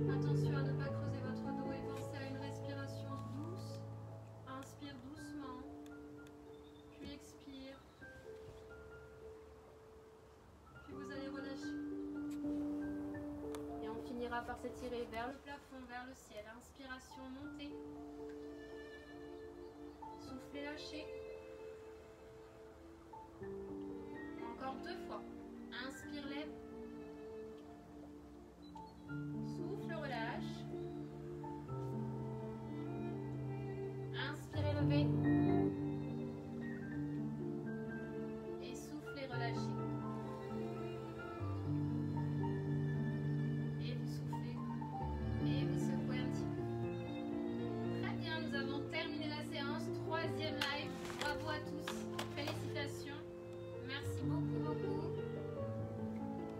Attention à ne pas creuser votre dos et pensez à une respiration douce. Inspire doucement, puis expire. Puis vous allez relâcher. Et on finira par s'étirer vers le plafond, vers le ciel. Inspiration, montez. Soufflez, lâchez. Encore 2 fois. Inspire, lève. Souffle, relâche. Inspirez, levez. Et soufflez, relâchez. Et vous soufflez. Et vous secouez un petit peu. Très bien, nous avons terminé la séance. 3e live. Bravo à tous. Félicitations. Merci beaucoup, beaucoup.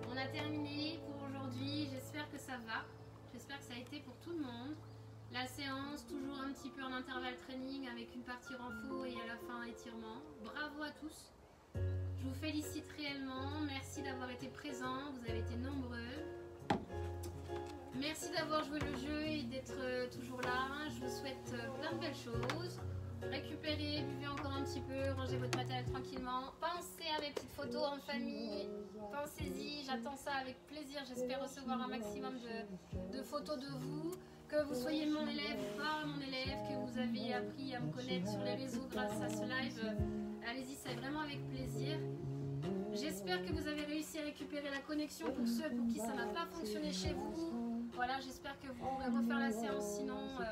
On a terminé pour aujourd'hui. J'espère que ça va. J'espère que ça a été pour tout le monde. La séance, toujours un petit peu en intervalle training avec une partie renfo et à la fin étirement. Bravo à tous. Je vous félicite réellement. Merci d'avoir été présents. Vous avez été nombreux. Merci d'avoir joué le jeu et d'être toujours là. Je vous souhaite plein de belles choses. Récupérez, buvez encore un petit peu, rangez votre matériel tranquillement. Pensez à mes petites photos en famille. Pensez-y, j'attends ça avec plaisir. J'espère recevoir un maximum de photos de vous. Que vous soyez mon élève ou pas mon élève, que vous avez appris à me connaître sur les réseaux grâce à ce live. allez-y, c'est vraiment avec plaisir. J'espère que vous avez réussi à récupérer la connexion pour ceux pour qui ça n'a pas fonctionné chez vous. Voilà, j'espère que vous pourrez refaire la séance, sinon que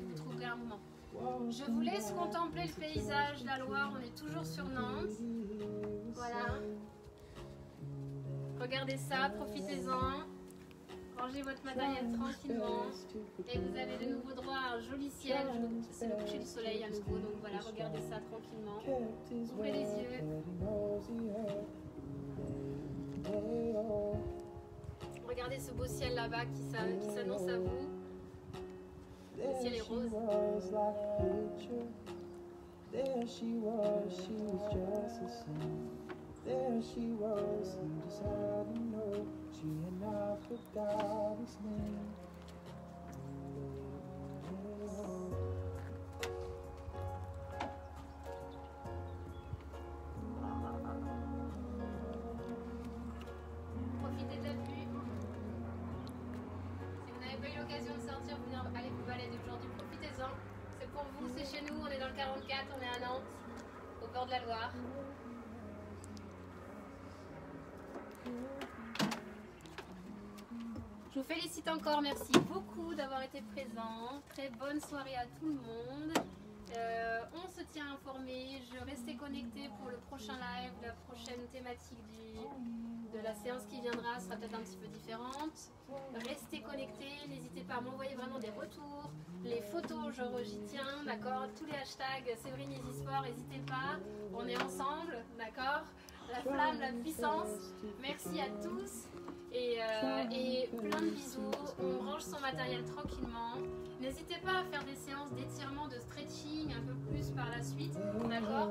vous trouverez un moment. Je vous laisse contempler le paysage, la Loire, on est toujours sur Nantes. Voilà. Regardez ça, profitez-en. Rangez votre matériel tranquillement. Et vous avez de nouveau droit à un joli ciel. C'est le coucher du soleil à nouveau, donc voilà, regardez ça tranquillement. Ouvrez les yeux. Regardez ce beau ciel là-bas qui s'annonce à vous. Le ciel est rose. There she was just the same. There she was, he just hadn't known. She had not forgot his name. Profitez de la pluie. Si vous n'avez pas eu l'occasion de sortir, venir aller vous balader aujourd'hui, profitez-en. C'est pour vous, c'est chez nous, on est dans le 44, on est à Nantes, au bord de la Loire. Je vous félicite encore, merci beaucoup d'avoir été présents. Très bonne soirée à tout le monde. On se tient informé, je restais connectée pour le prochain live, la prochaine thématique de la séance qui viendra sera peut-être un petit peu différente. Restez connectés, n'hésitez pas à m'envoyer vraiment des retours, les photos, j'y tiens, d'accord, tous les hashtags Séverine Easy Sport, n'hésitez pas, on est ensemble, d'accord, la flamme, la puissance, merci à tous. Et plein de bisous, on range son matériel tranquillement. N'hésitez pas à faire des séances d'étirement, de stretching un peu plus par la suite, d'accord?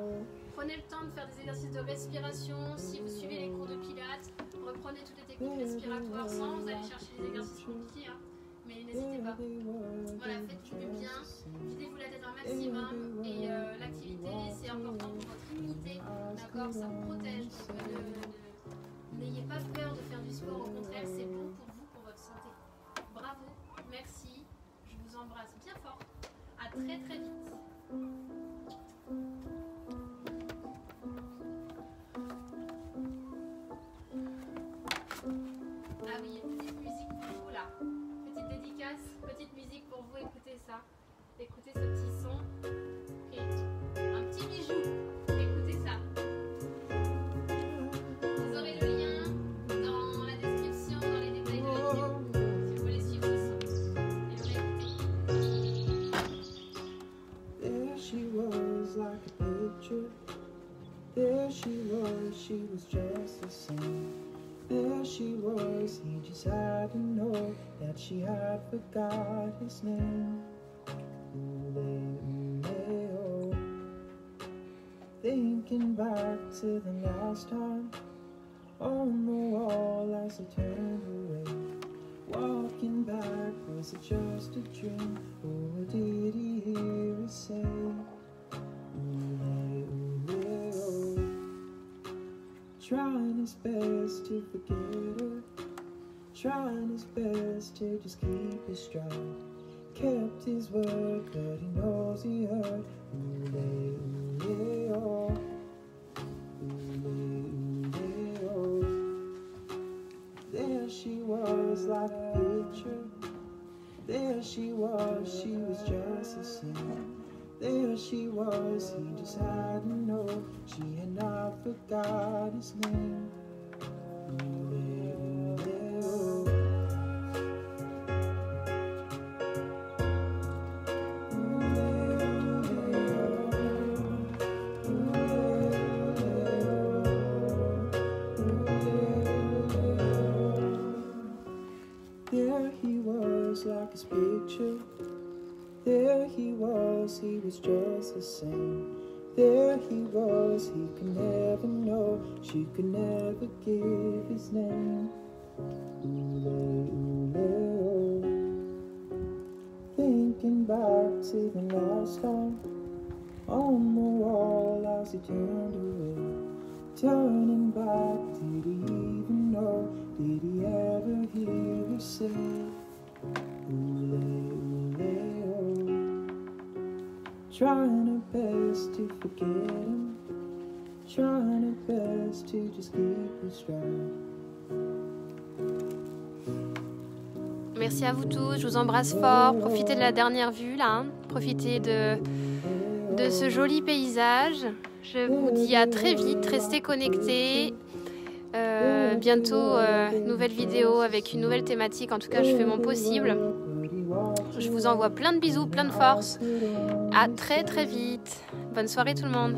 Prenez le temps de faire des exercices de respiration. Si vous suivez les cours de pilates, reprenez toutes les techniques respiratoires sans vous allez chercher les exercices compliqués, hein. Mais n'hésitez pas. Voilà, faites-vous du bien, videz-vous la tête un maximum et l'activité c'est important pour votre immunité, d'accord? Ça vous protège. N'ayez pas peur de faire du sport, au contraire, c'est bon pour vous, pour votre santé. Bravo, merci, je vous embrasse bien fort. À très très vite. Ah oui, petite musique pour vous là. Petite dédicace, petite musique pour vous, écoutez ça. Écoutez ce petit son. Et un petit bijou. Écoutez ça. There she was just the same. There she was, he just had to know that she had forgot his name. Ooh, thinking back to the last time on the wall as I turned away. Walking back, was it just a dream, or did he hear us say? Trying his best to forget her, trying his best to just keep his stride. Kept his word, but he knows he hurt. Ooh-lay-oh. Ooh-lay-oh. There she was like a picture. There she was just the same. There she was, he just had to know she had not forgot his name. There he was like his picture. There he was just the same. There he was, he could never know, she could never give his name. Ooh-lay-oh. Thinking back to the last time on the wall as he turned away. Turning back, did he even know, did he ever hear her say? Ooh-lay-oh. Trying her best to forget him, Merci à vous tous, je vous embrasse fort. Profitez de la dernière vue là, hein. Profitez de ce joli paysage. Je vous dis à très vite, restez connectés. Bientôt, nouvelle vidéo avec une nouvelle thématique. En tout cas, je fais mon possible. Je vous envoie plein de bisous, plein de force. À très très vite. Bonne soirée tout le monde.